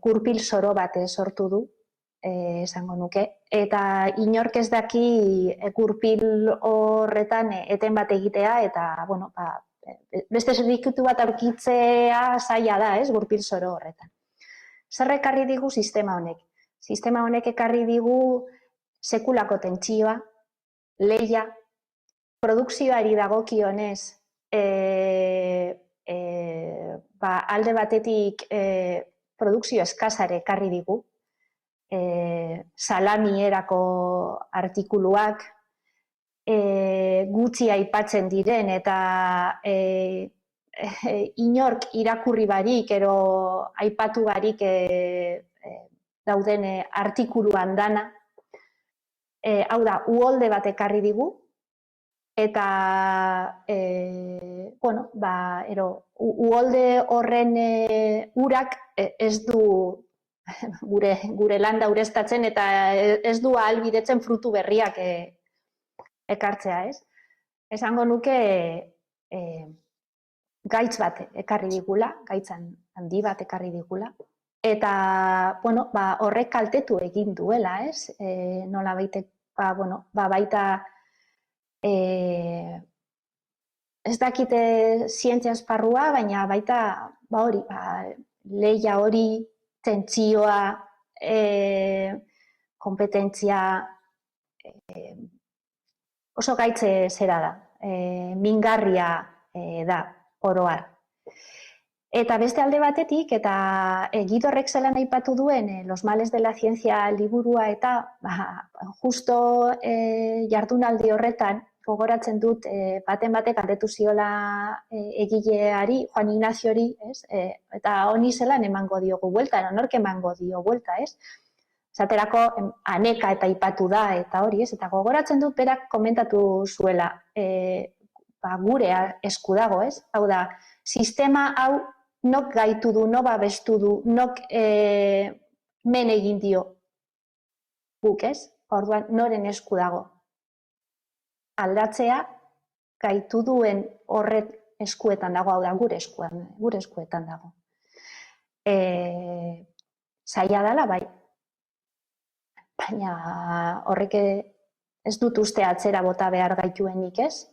Speaker 5: gurpil zoro bat sortu du, esango nuke, eta inork ez daki gurpil horretan eten bat egitea, eta beste zerikutu bat aurkitzea zaila da, gurpil zoro horretan. Zer ekarri digu sistema honek? Sistema honek ekarri digu sekulako tentsioa, lehia, produkzioari dagokionez, alde batetik produkzio eskasare ekarri digu, salamierako artikuluak, gutxi aipatzen diren eta inork irakurri barik, ero aipatu barik dauden artikuluan dana. Hau da, uholde bat ekarri digu, eta, bueno, uholde horren urak ez du gure landa ureztatzen eta ez du ahalbidetzen frutu berriak ekartzea, ez? Esango nuke gaitz bat ekarri digula, gaitz handi bat ekarri digula, eta, bueno, horrek kaltetu egin duela, ez? Nola baitek, baita ez dakite zientzia esparrua, baina baita lehia hori, tentsioa, kompetentzia, oso gaitze zera da, mingarria da, oroar. Eta beste alde batetik, eta Guidorrek zelan aipatu duen Los males de la ciencia liburua eta justo jardunaldi horretan, gogoratzen dut baten batek galdetu ziola egileari, Juan Ignaziori, eta honi zelan emango diogu buelta, nork emango dio buelta, ez? Zaterako aneka eta aipatu da, eta hori, ez? Eta gogoratzen dut berak komentatu zuela, gure esku dago, ez? Hau da, sistema hau nok gaitu du, nok babestu du, nok men egin dio guk, ez? Orduan, noren esku dago. Aldatzea gaitu duen horret eskuetan dago, hau da, gure eskuetan dago. Zaila dela, bai. Baina horrek ez dut uste atzera bota behar gaituenik, ez?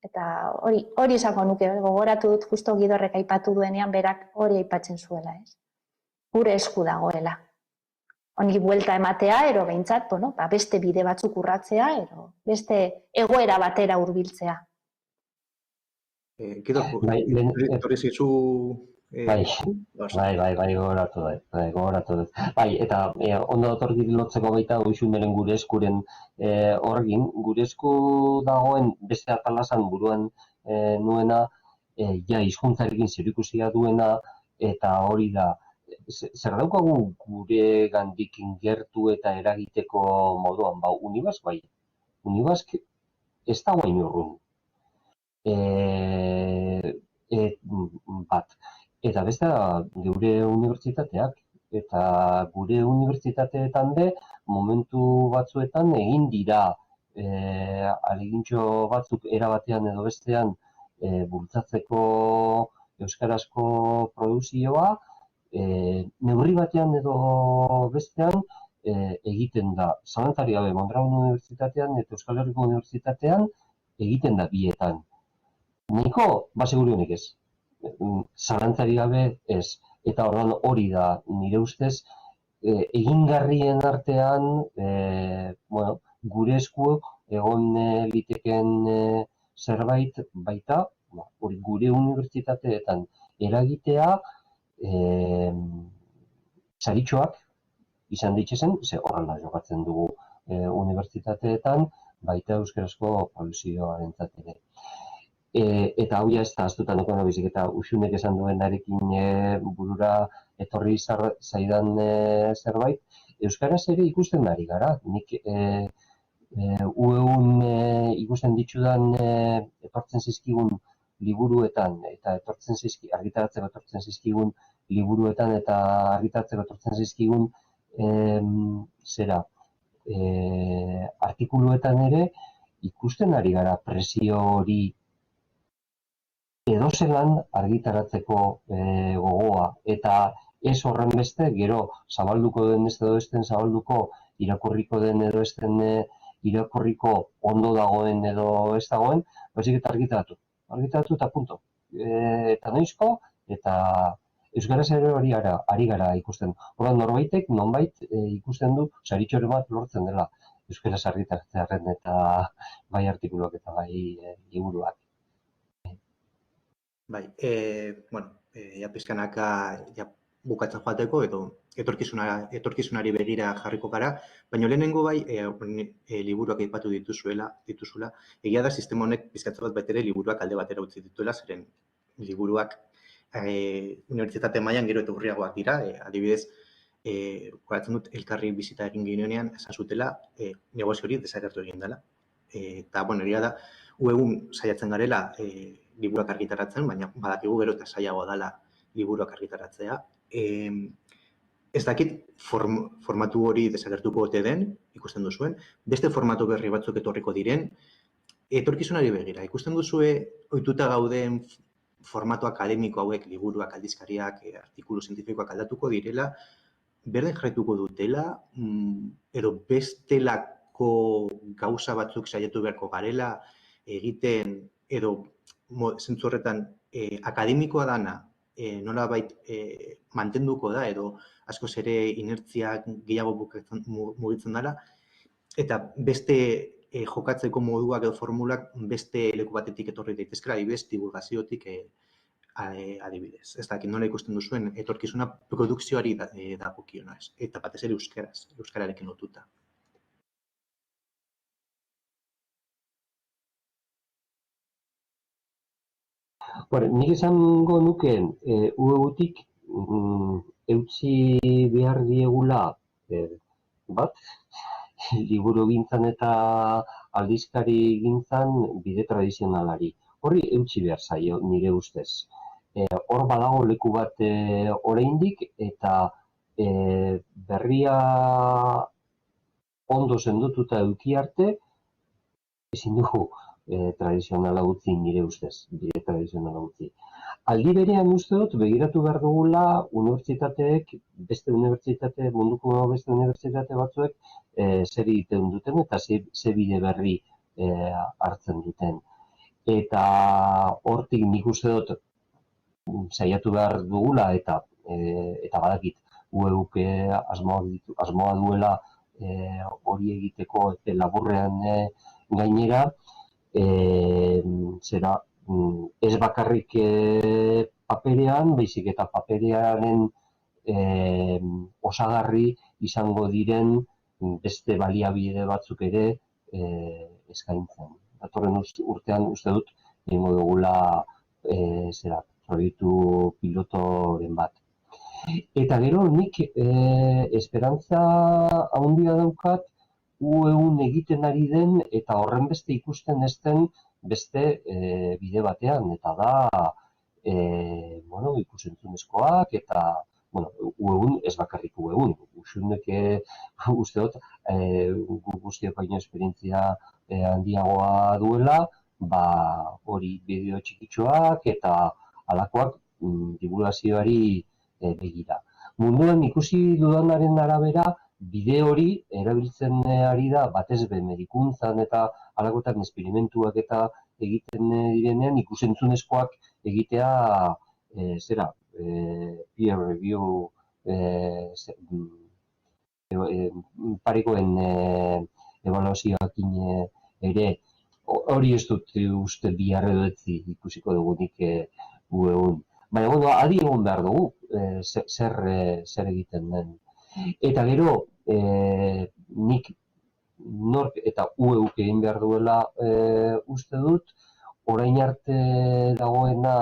Speaker 5: Eta hori izango nuke, gogoratu dut justo Guidorrek aipatu duenean berak hori aipatzen zuela, ez? Gure esku dagoela. Honi buelta ematea, ero behintzat, beste bide batzuk urratzea, ero beste egoera batera hurbiltzea.
Speaker 1: Gidor, etorri zizu...
Speaker 4: Bai, gogoratu dut. Bai, eta ondo datorkit lotzeko baita Uxunderen gure eskuren horrekin, gure esku dagoen beste atalasan buruan nuena, hizkuntzarekin zerikusia duena, eta hori da, zer daukagu gure gandikin gertu eta eragiteko moduan, Unibask bai, Unibask ez dago hain urrun. Bat. Eta beste gure unibertsitateak, eta gure unibertsitateetan momentu batzuetan egin dira ahalegintxo batzuk erabatean edo bestean bultzatzeko euskarazko produkzioa, neurri batean edo bestean egiten da. Zalantzari gabe Mondragon Unibertsitatean eta Euskal Herriko Unibertsitatean egiten da bietan. Nahiko, seguruenik ez. Zalantzari gabe ez. Eta orduan hori da, nire ustez, egingarrien artean, gure eskuok egon liteken zerbait baita, hori gure unibertsitateetan eragitea, saritxoak izan ditzezen, ze horrela jokatzen dugu unibertsitateetan, baita euskarazko produkzioarentzat ere. Eta hau ez da astutan ekono bizik, eta Uxunek esan duenarekin burura etorri zaidan zerbait, euskaraz ere ikusten ari gara. Nik ueun ikusten ditudan etortzen zizkigun liburuetan, eta argitaratzeko etortzen zizkigun liburuetan, eta argitaratzeko etortzen zizkigun artikuluetan ere, ikusten ari gara presio hori edozelan argitaratzeko gogoa, eta ez horren beste, gero zabalduko den ez edo esten zabalduko, irakurriko den edo esten irakurriko ondo dagoen edo ez dagoen, baizik eta argitaratu eta punto. Eta noizko, eta euskaraz ere hori ari gara ikusten. Horren norbaitek, nonbait ikusten du, saritxore bat lortzen dela euskaraz argitaratzearen eta bai artikuluak eta bai liburuak.
Speaker 1: Bai, pizkanaka bukatzen joateko edo etorkizunari begira jarriko gara, baina lehenengo bai liburuak aipatu dituzula, egia da sistema honek pizkatze bat baitere liburuak alde batera utzi dituela, zeren liburuak unibertsitate mailan gero eta urriagoak dira, adibidez, goratzen dut elkarri bizita egin ginean esan zutela negozio hori desagertu egin dela. Eta, bueno, egia da, egun saiatzen garela liburuak argitaratzen, baina badakigu gero eta saiagoa dela liburuak argitaratzea. Ez dakit formatu hori desagertuko ote den, ikusten duzuen, beste formatu berri batzuk etorriko diren, etorkizunari begira, ikusten duzue ohituta gauden formatu akademiko hauek, liburuak, aldizkariak, artikulu zientifikoak aldatuko direla, berden jarraituko dutela, edo bestelako gauza batzuk saiatu beharko garela egiten, edo zentzu horretan akademikoa dana nolabait mantenduko da, edo askoz ere inertziak gehiago mugitzen dela, eta beste jokatzeko moduak edo formulak beste leku batetik etorri daitezkela, adibidez, divulgaziotik adibidez. Ez dakit nola ikusten duzuen etorkizuna produkzioari dagokiona, eta batez ere euskararekin lotuta.
Speaker 4: Nik esango nukeen, UEUtik eutsi behar diegula, bat, liburu gintzan eta aldizkari gintzan bide tradizionalari. Horri eutsi behar zaio, nire ustez. Hor badago leku bat oraindik eta berria ondo sendotuta eduki arte, ezin dugu tradizionala utzi nire ustez, bide tradizionala utzi. Aldi berean uste dut, begiratu behar dugula unibertsitateek, munduko beste unibertsitate batzuek zer egiten duten eta ze bide berri hartzen duten. Eta hortik nik uste dut saiatu behar dugula eta badakit UEUk asmoa duela hori egiteko epe laburrean gainera, ez bakarrik paperean, baizik eta paperearen osagarri izango diren beste baliabide batzuk ere eskaintzen. Datorren urtean uste dut egingo dugula proiektu pilotoren bat. Eta gero nik esperantza handia daukat UEUn egiten ari den eta horren beste ikusten ez den beste bide batean, eta da ikus-entzunezkoak eta UEUn ez bakarrik UEUn. Usunek uste dut guztiok baino esperientzia handiagoa duela, hori bideo txikitxoak eta halakoak divulgazioari begira. Munduan ikusi dudanaren arabera, bide hori erabiltzen ari da batez be medikuntzan eta halakotan esperimentuak eta egiten direnean ikus-entzunezkoak egitea peer review parekoen ebaluazioekin ere hori ez dut uste bihar edo etzi ikusiko dugunik UEUn. Baina, adi egon behar dugu zer egiten den. Eta gero, nik nork eta UEUk egin behar duela uste dut, orain arte dagoena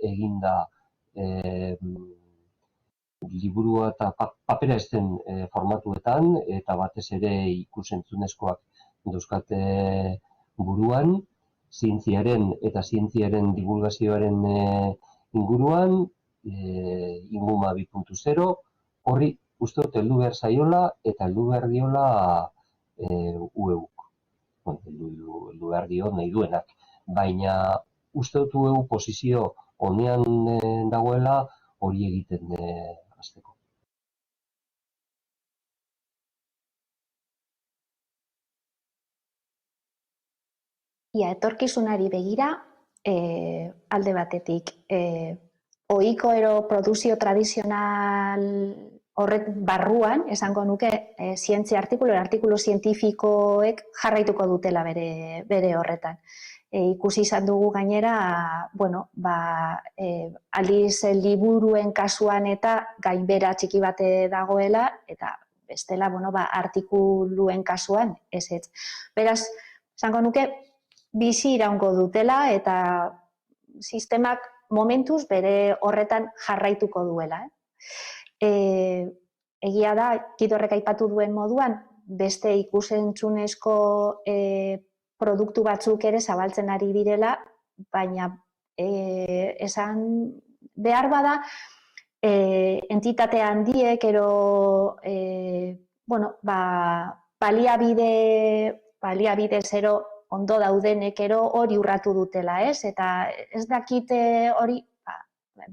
Speaker 4: eginda liburua eta papera ez den formatuetan, eta batez ere ikus-entzunezkoak dauzkate buruan, zientziaren eta zientziaren divulgazioaren inguruan, Inguma 2.0, horri uste dut heldu behar zaiola eta heldu behar diola UEUk. Heldu behar dio nahi duenak, baina uste dut UEU posizio honean dagoela hori egiten hasteko.
Speaker 5: Etorkizunari begira, alde batetik, ohiko produzio tradizional horrek barruan, esango nuke, artikulu zientifikoek jarraituko dutela bere horretan. Ikusi izan dugu gainera, aldiz liburuen kasuan eta gainbera txiki bate dagoela, eta bestela, artikuluen kasuan ez. Beraz, esango nuke, bizi iraungo dutela eta sistemak momentuz bere horretan jarraituko duela. Egia da, Kidorrek aipatu duen moduan, beste ikusentzunezko produktu batzuk ere zabaltzen ari direla, baina esan behar bada, entitate handiek ero baliabide zero ondo daudenek ero hori urratu dutela, ez? Eta ez dakite hori,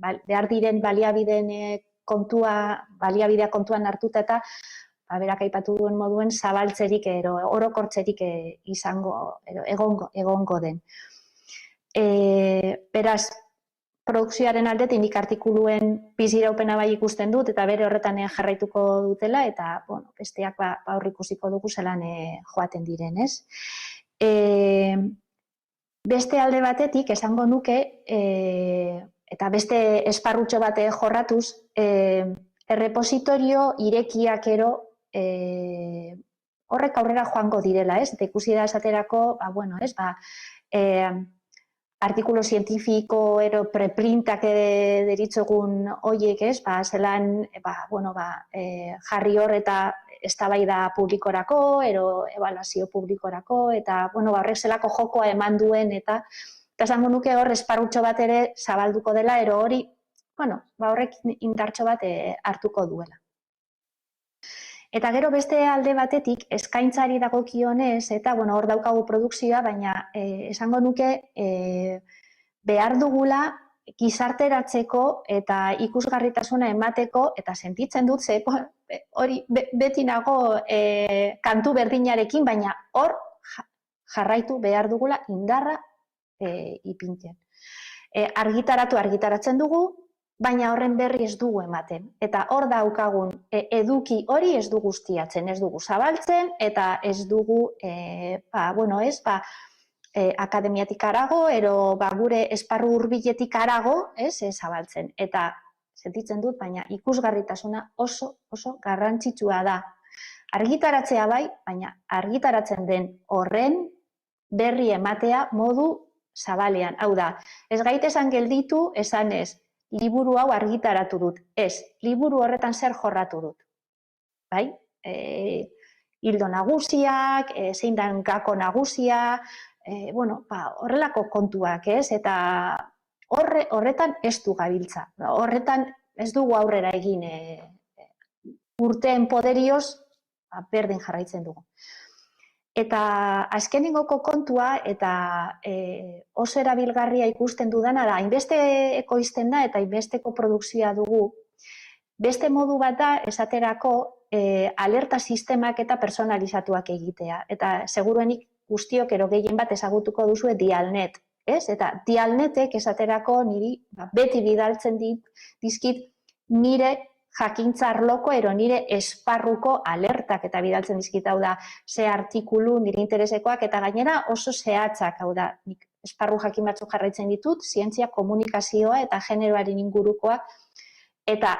Speaker 5: behar diren baliabidea kontuan hartuta eta berak aipatu duen moduen zabaltzerik ero orokortzerik egongo den. Beraz, produkzioaren aldetik nik artikuluen biziraupena bai ikusten dut eta bere horretan jarraituko dutela eta besteak aurre ikusiko dugu zelan joaten diren, ez? Beste alde batetik esango nuke eta beste esparrutxo bate jorratuz, errepositorio irekiak ero horrek aurrera joango direla, ez? Eta ikusi da esaterako, artikulo zientifiko ero preprintak deritzogun hoiek, ez? Zelan jarri hor eta eztabaida publikorako, ero ebaluazio publikorako, eta horrek zelako jokoa eman duen, eta esango nuke hor esparrutxo bat ere zabalduko dela, ero hori, horrek indartxo bat hartuko duela. Eta gero beste alde batetik, eskaintzari dagokionez, eta hor daukagu produkzioa, baina esango nuke behar dugula gizarteratzeko eta ikusgarritasuna emateko, eta sentitzen dut, hori beti nago kantu berdinarekin, baina hor jarraitu behar dugula indarra ipintzen. Argitaratzen dugu, baina horren berri ez dugu ematen. Eta hor daukagun eduki hori ez dugu guztiatzen, ez dugu zabaltzen, eta ez dugu, akademiatik arago, ero gure esparru hurbiletik arago, zabaltzen. Eta sentitzen dut, baina ikusgarritasuna oso garrantzitsua da. Argitaratzea bai, baina argitaratzen den horren berri ematea modu zabalean. Hau da, ez gaitesan gelditu, esan ez, liburu hau argitaratu dut. Ez, liburu horretan zer jorratu dut. Bai? Hildo nagusiak, zein dan gako nagusia, horrelako kontuak, ez? Eta horretan ez du gabiltza. Horretan ez dugu aurrera egin urteen poderioz berdin jarraitzen dugu. Eta azkenengoko kontua eta oso erabilgarria ikusten dudana da, hainbeste ekoizten da eta hainbesteko produkzioa dugu. Beste modu bat da esaterako alerta sistemak eta personalizatuak egitea. Eta seguruenik guztiok ero gehien bat ezagutuko duzue Dialnet. Eta Dialnetek esaterako niri beti bidaltzen dizkit nire jakintza arloko ero nire esparruko alertak eta bidaltzen dizkit, hau da, ze artikulu nire interesekoak eta gainera oso zehatzak, hau da, nik esparru jakin batzuk jarraitzen ditut, zientzia, komunikazioa eta generoaren ingurukoak, eta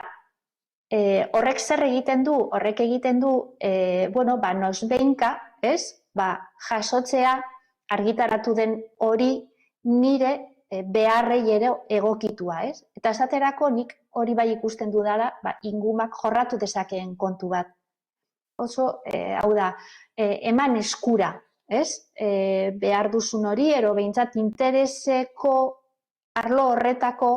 Speaker 5: horrek zer egiten du? Horrek egiten du, nosbeinka, jasotzea argitaratu den hori nire beharrei ere egokitua, ez? Eta esaterako nik hori bai ikusten dudala, ingumak jorratu dezakeen kontu bat. Oso, hau da, eman eskura, ez? Behar duzun hori, ero behintzat intereseko arlo horretako,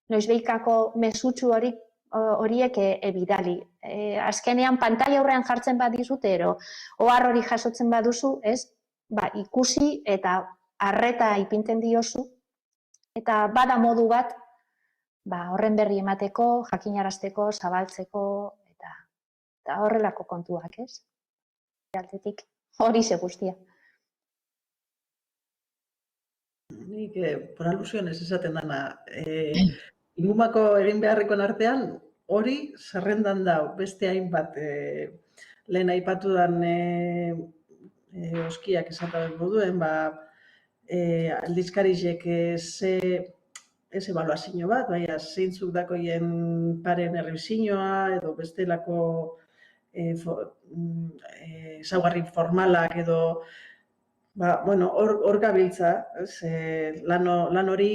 Speaker 5: noizbeikako mesutsu horiek bidali. Azkenean, pantaila aurrean jartzen badizute, ero ohar hori jasotzen baduzu, ez? Ikusi eta arreta ipinten diozu, eta bada modu bat horren berri emateko, jakinarazteko, zabaltzeko, eta horrelako kontuak, ez? Altetik hori ze guztia.
Speaker 3: Nik, por alusiones esaten dana, ingumako egin beharrekoen artean, hori zerrendan da, beste hainbat, lehen aipatu dan oskiak esaten moduen, aldizkarizek ez ebaluazio bat, zeintzuk dakoien paren errebizioa, edo bestelako ezaugarri formalak edo Bueno, hor gabiltza, lan hori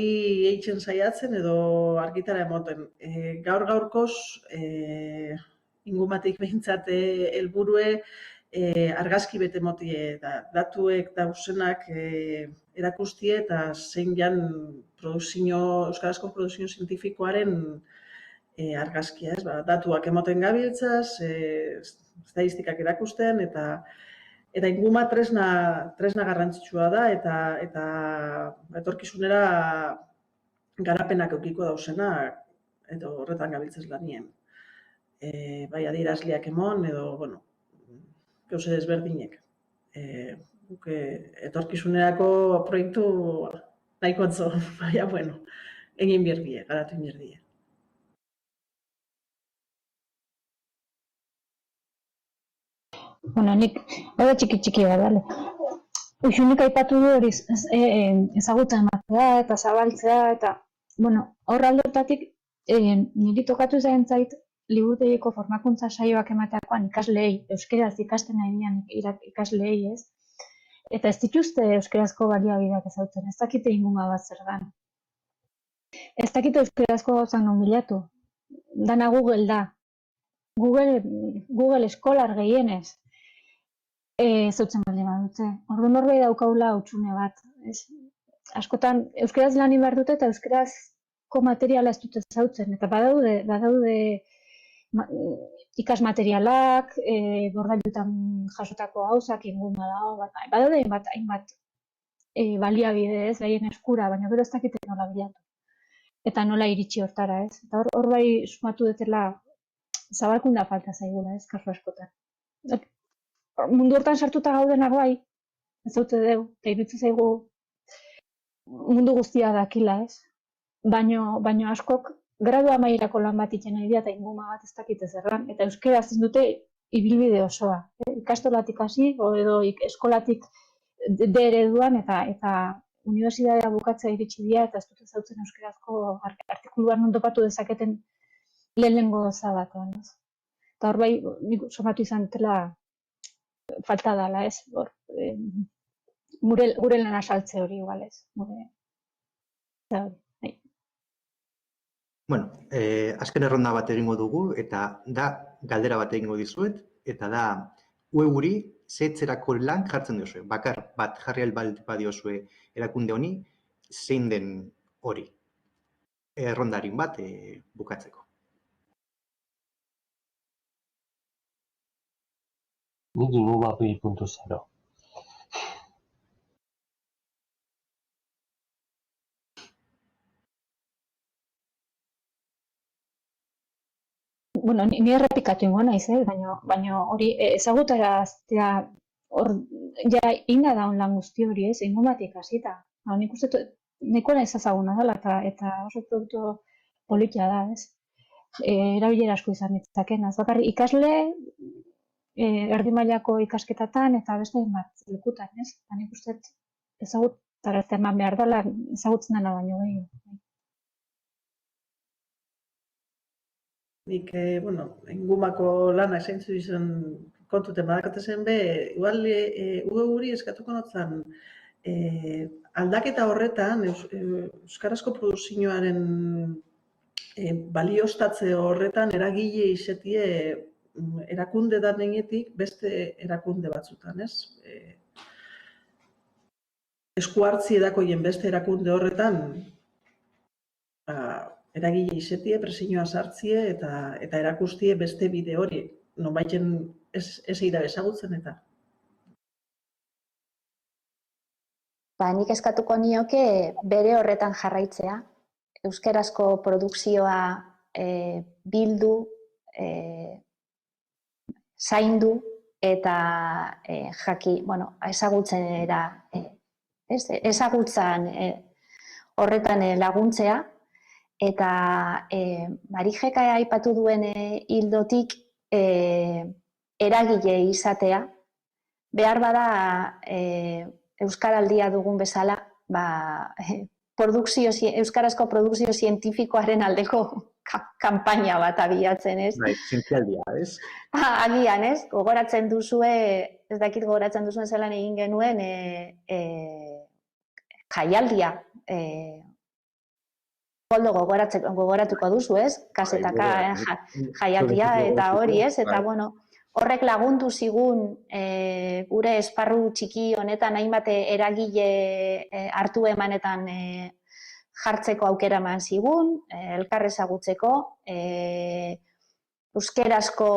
Speaker 3: eitzen saiatzen edo argitara emoten. Gaur-gaurkoz, ingumatik behintzat helburue argazki bete motie, datuek dauzenak erakustie eta zein jan euskarazko produzio zientifikoaren argazkia, ez? Datuak emoten gabiltzaz, estadistikak erakusten eta inguma tresna garrantzitsua da eta etorkizunera garapenak eukiko dauzena eta horretan gabiltzaz lanien. Bai adierazleak emon edo, gauze desberdinek. Etorkizunerako proiektu nahiko atzo, baina, egin bierdie, garatu bierdie.
Speaker 2: Nik, hau da txiki da, bale. Uxunik aipatu du hori ezagutza ematea eta zabaltzea eta, hor aldortatik niri tokatu zain zait liburutegiko formakuntza saioak emateakoan ikasleei, euskeraz ikasten nahi dian ikasleei, ez? Eta ez dituzte euskerazko baliabideak ezautzen, ez dakite inguma bat zer dan. Ez dakite euskerazko gauzak non bilatu. Dana Google da. Google eskolar gehienez. Zautzen baldin badute. Orduan norbait daukaula hutsune bat. Askotan, euskeraz lan behar dute eta euskerazko materiala ez dute zautzen. Eta badaude ikasmaterialak, gordailutan jasotako gauzak inguma dago. Badaude hainbat baliabide ez, behien eskura, baina gero ez dakite nola bilatu. Eta nola iritsi hortara, ez? Eta hor bai sumatu dutela zabalkunda falta zaigula, ez, kasu askotan. Mundu hortan sartuta gaudenak bai, ez dute deu, eta iritsi zaigu mundu guztia dakila, ez? Baino askok gradu amaierako lan bat iten nahi eta inguma bat ez dakite zerran, eta euskeraz ez dute ibilbide osoa. Ikastolatik hasi, edo eskolatik D ereduan eta unibertsitatea bukatzea iritsi dira eta ez dute zautzen euskerazko artikuluan non topatu dezaketen lehenengo gauza batoan, ez? Eta hor bai, nik somatu izan dela falta dela, ez? Gure lan asaltze hori igual, ez?
Speaker 1: Azken erronda bat egingo dugu eta da galdera bat egingo dizuet eta da weburi zetzerako lan jartzen diozue. Bakar bat jarri badiozue erakunde honi zein den hori. Errondarin bat bukatzeko.
Speaker 4: Nik inguma 2.0.
Speaker 2: Ni errepikatu ingo naiz, baina hori ezagutaraztea hor ja inda da lan guzti hori, ez? Ingumatik hasita. Nik uste nahiko naiz ezaguna dela eta oso produktu politia da, ez? Erabilera asko izan ditzakena. Ez bakarrik ikasle erdi mailako ikasketatan eta beste hainbat lekutan, ez? Nik uste ezagutaraztea eman behar dela ezagutzen dena baino gehiago.
Speaker 3: Nik, ingumako lana esaintzu izan kontuten badakatezen be, igual guri eskatuko notzan aldaketa horretan, euskarazko produzioaren baliostatze horretan eragile izetie erakunde da nenetik beste erakunde batzutan, ez? Esku hartzi edakoien beste erakunde horretan eragile izetie, presioa sartzie eta erakustie beste bide hori. Nonbaiten ez eira ezagutzen eta.
Speaker 5: Nik eskatuko nioke bere horretan jarraitzea. Euskarazko produkzioa bildu, zaindu eta ezagutzan horretan laguntzea. Eta Marijeka aipatu duen hildotik eragile izatea, behar bada Euskaraldia dugun bezala, euskarazko produkzio zientifikoaren aldeko kanpaina bat abiatzen, ez?
Speaker 1: Zientzialdia, ez?
Speaker 5: Agian, ez? Gogoratzen duzue ez dakit gogoratzen duzuen zelan egin genuen jaialdia, Koldo gogoratuko duzu, ez? Kasetaka jaialdia eta hori, ez? Eta, bueno, horrek lagundu zigun gure esparru txiki honetan hainbat eragile hartu emanetan jartzeko aukera eman zigun, elkar ezagutzeko, euskerazko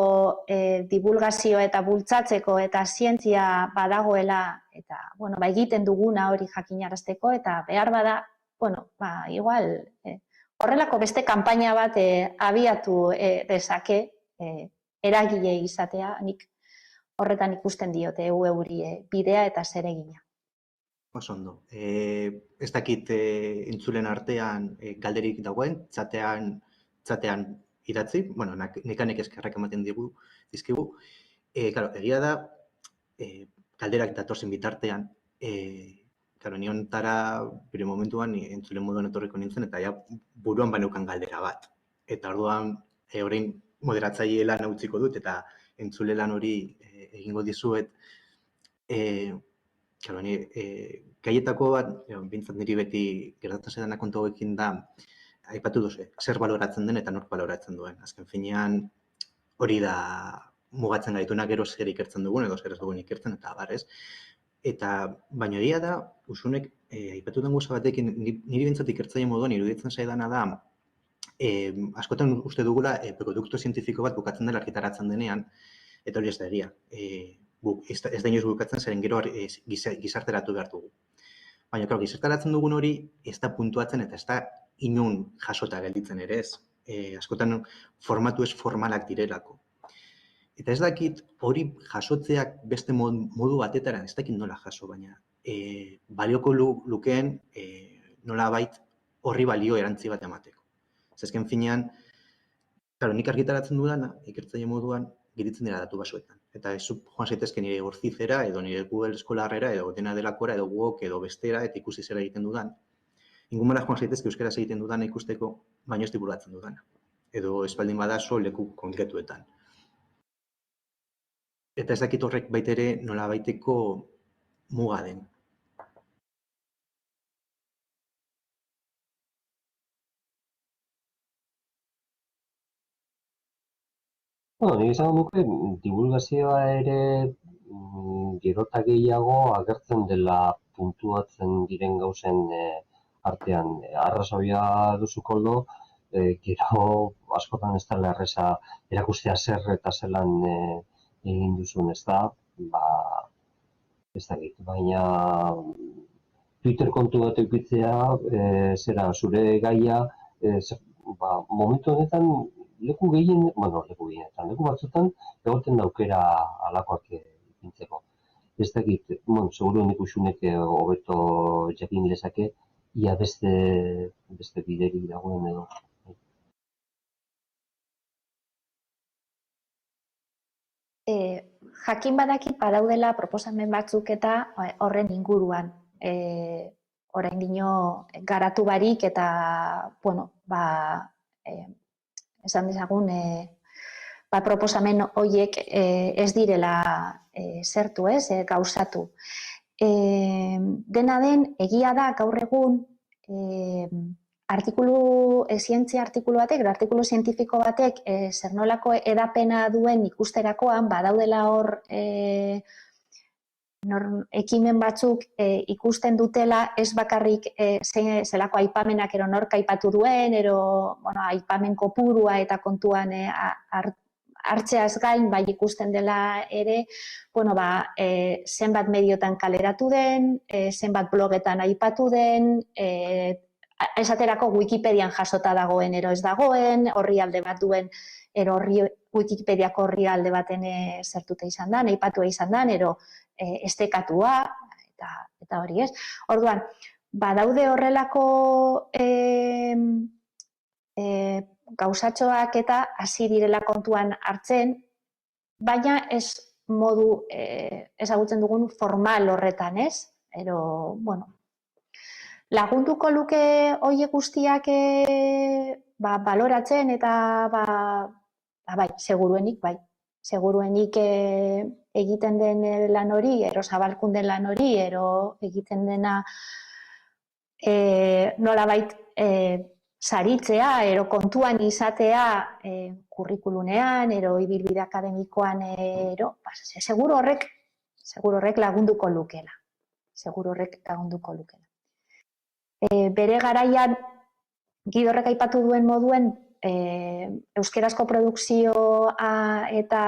Speaker 5: divulgazio eta bultzatzeko eta zientzia badagoela eta, bueno, egiten duguna hori jakinarazteko eta behar bada, bueno, igual, horrelako beste kanpaina bat abiatu dezake eragile izatea, nik horretan ikusten diote euri bidea eta zeregina.
Speaker 1: Oso ondo. Ez dakit entzulen artean galderik dagoen, txatean idatzi, bueno, nekanek eskerrak ematen dizkigu. Claro, egia da, galderak datorzen bitartean, claro, ni hontara bere momentuan entzulen moduan etorriko nintzen, eta ja buruan baneukan galdera bat. Eta orduan, orain moderatzaile lan utziko dut, eta entzule lan hori egingo dizuet. Claro, gaietako bat, bintzat niri beti gertatzen zaidanak kontu hauekin da, aipatu duzu, zer baloratzen den eta nork baloratzen duen. Azken finean, hori da mugatzen gaituna gero zer ikertzen dugun, edo zer ez dugun ikertzen, eta abar, ez? Eta, baina egia da, usunek, aipatu den gauza batekin, niri bintzat ikertzaile moduan iruditzen zaidana da, askotan uste dugula produktu zientifiko bat bukatzen dela argitaratzen denean, eta hori ez da egia. Ez da inoiz bukatzen zeren gero gizarteratu behar dugu. Baina, gizarteratzen dugun hori ez da puntuatzen eta ez da inon jasota gelditzen ere ez. Askotan formatu ez formalak direlako. Eta ez dakit hori jasotzeak beste modu batetara, ez dakit nola jaso, baina balioko lukeen nola bait horri balio erantzi bat emateko. Zezken finean, nik argitaratzen dudana, ikertzaile moduan, giritzen dira datu basuetan. Eta ez joan zaitezke nire Gorzizera, edo nire Google Eskolarrera, edo dena delakora, edo Wok, edo bestera, eta ikusi zera egiten dudan. Ingumara joan zaitezke euskaraz egiten dudana ikusteko, baino ez diburatzen dudana. Edo espaldin badazo leku konkretuetan. Eta ez dakit horrek baitere nola baiteko muga den.
Speaker 4: Nik esango nuke, divulgazioa ere gerota gehiago agertzen dela puntuatzen diren gauzen artean. Arrazoia duzu Koldo, gero askotan ez dela erreza erakustea zer eta zelan egin duzun, ez da, ez dakit, baina Twitter kontu bat eukitzea, zera zure gaia, momentu honetan leku batzutan egoten daukera alakoak ipintzeko. Ez dakit, seguru nik usunek hobeto jakin lezake, ia beste biderik dagoen edo.
Speaker 5: Jakin badakit badaudela proposamen batzuk eta horren inguruan. Orain dino garatu barik eta, esan dezagun, proposamen horiek ez direla zertu ez, gauzatu. Dena den, egia da gaur egun zientzia artikulu batek, artikulu zientifiko batek zer nolako edapena duen ikusterakoan, badaudela hor ekimen batzuk ikusten dutela ez bakarrik zelako aipamenak ero nork aipatu duen, ero aipamen kopurua eta kontuan hartzeaz gain, bai ikusten dela ere, zenbat mediotan kaleratu den, zenbat blogetan aipatu den, esaterako Wikipedian jasota dagoen ero ez dagoen, orrialde bat duen, ero Wikipediako orrialde baten zertuta izan da, aipatua izan da, ero estekatua, eta hori ez. Orduan, badaude horrelako gauzatxoak eta hasi direla kontuan hartzen, baina ez modu ezagutzen dugun formal horretan, ez? Ero, lagunduko luke horiek guztiak baloratzen eta bai, seguruenik bai. seguruenik egiten den lan hori, ero zabalkunden lan hori, ero egiten dena nolabait saritzea, ero kontuan izatea kurrikulunean, ero ibilbide akademikoan, seguru horrek lagunduko lukela. Bere garaian, Gidorrek aipatu duen moduen, euskerazko produkzioa eta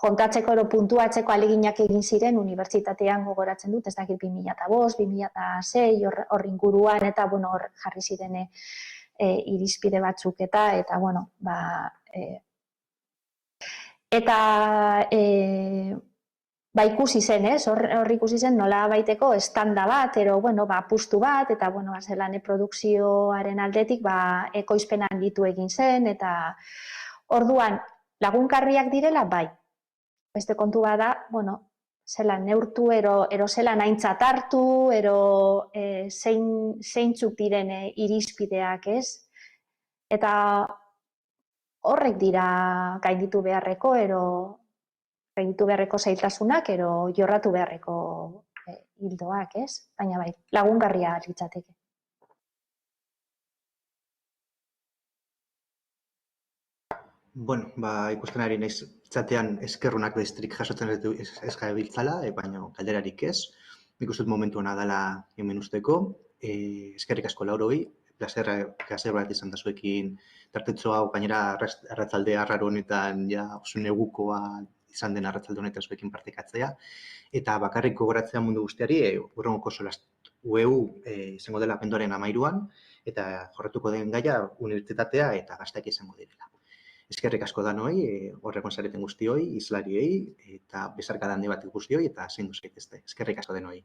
Speaker 5: kontatzeko ero puntuatzeko aleginak egin ziren unibertsitatean gogoratzen dut, ez dakit 2005, 2006, hor inguruan, eta hor jarri ziren irizpide batzuk eta ikusi zen, hor ikusi zen nola baiteko estanda bat, ero, apustu bat, eta, zelan produkzioaren aldetik, ekoizpen handitu egin zen, eta orduan lagunkarriak direla, bai. Beste kontu bada, zelan neurtu, ero zelan aintzat hartu, ero zeintzuk diren irizpideak, ez? Eta horrek dira gainditu beharreko, zailtasunak, ero jorratu beharreko hildoak, ez? Baina bai, lagungarria litzateke.
Speaker 1: Bueno, ikusten ari naiz txatean eskerrunak besterik jasotzen ez gabiltzala, baina galderarik ez. Nik uste dut momentu hona dela hemen usteko. Eskerrik asko Lauroi, placer bat izan da zuekin tartetxo hau, gainera arratsalde arraro honetan oso negukoa izan den arratsalde honetan zuekin partekatzea. Eta bakarrik gogoratzea mundu guztiari, hurrengoko UEU izango dela abenduaren 13an, eta jorratuko den gaia unibertsitatea eta gazteak izango direla. Eskerrik asko danoi, horregon zareten guztioi, islariei, eta besarka handi bat guztioi, eta zein zaitezte. Eskerrik asko denoi.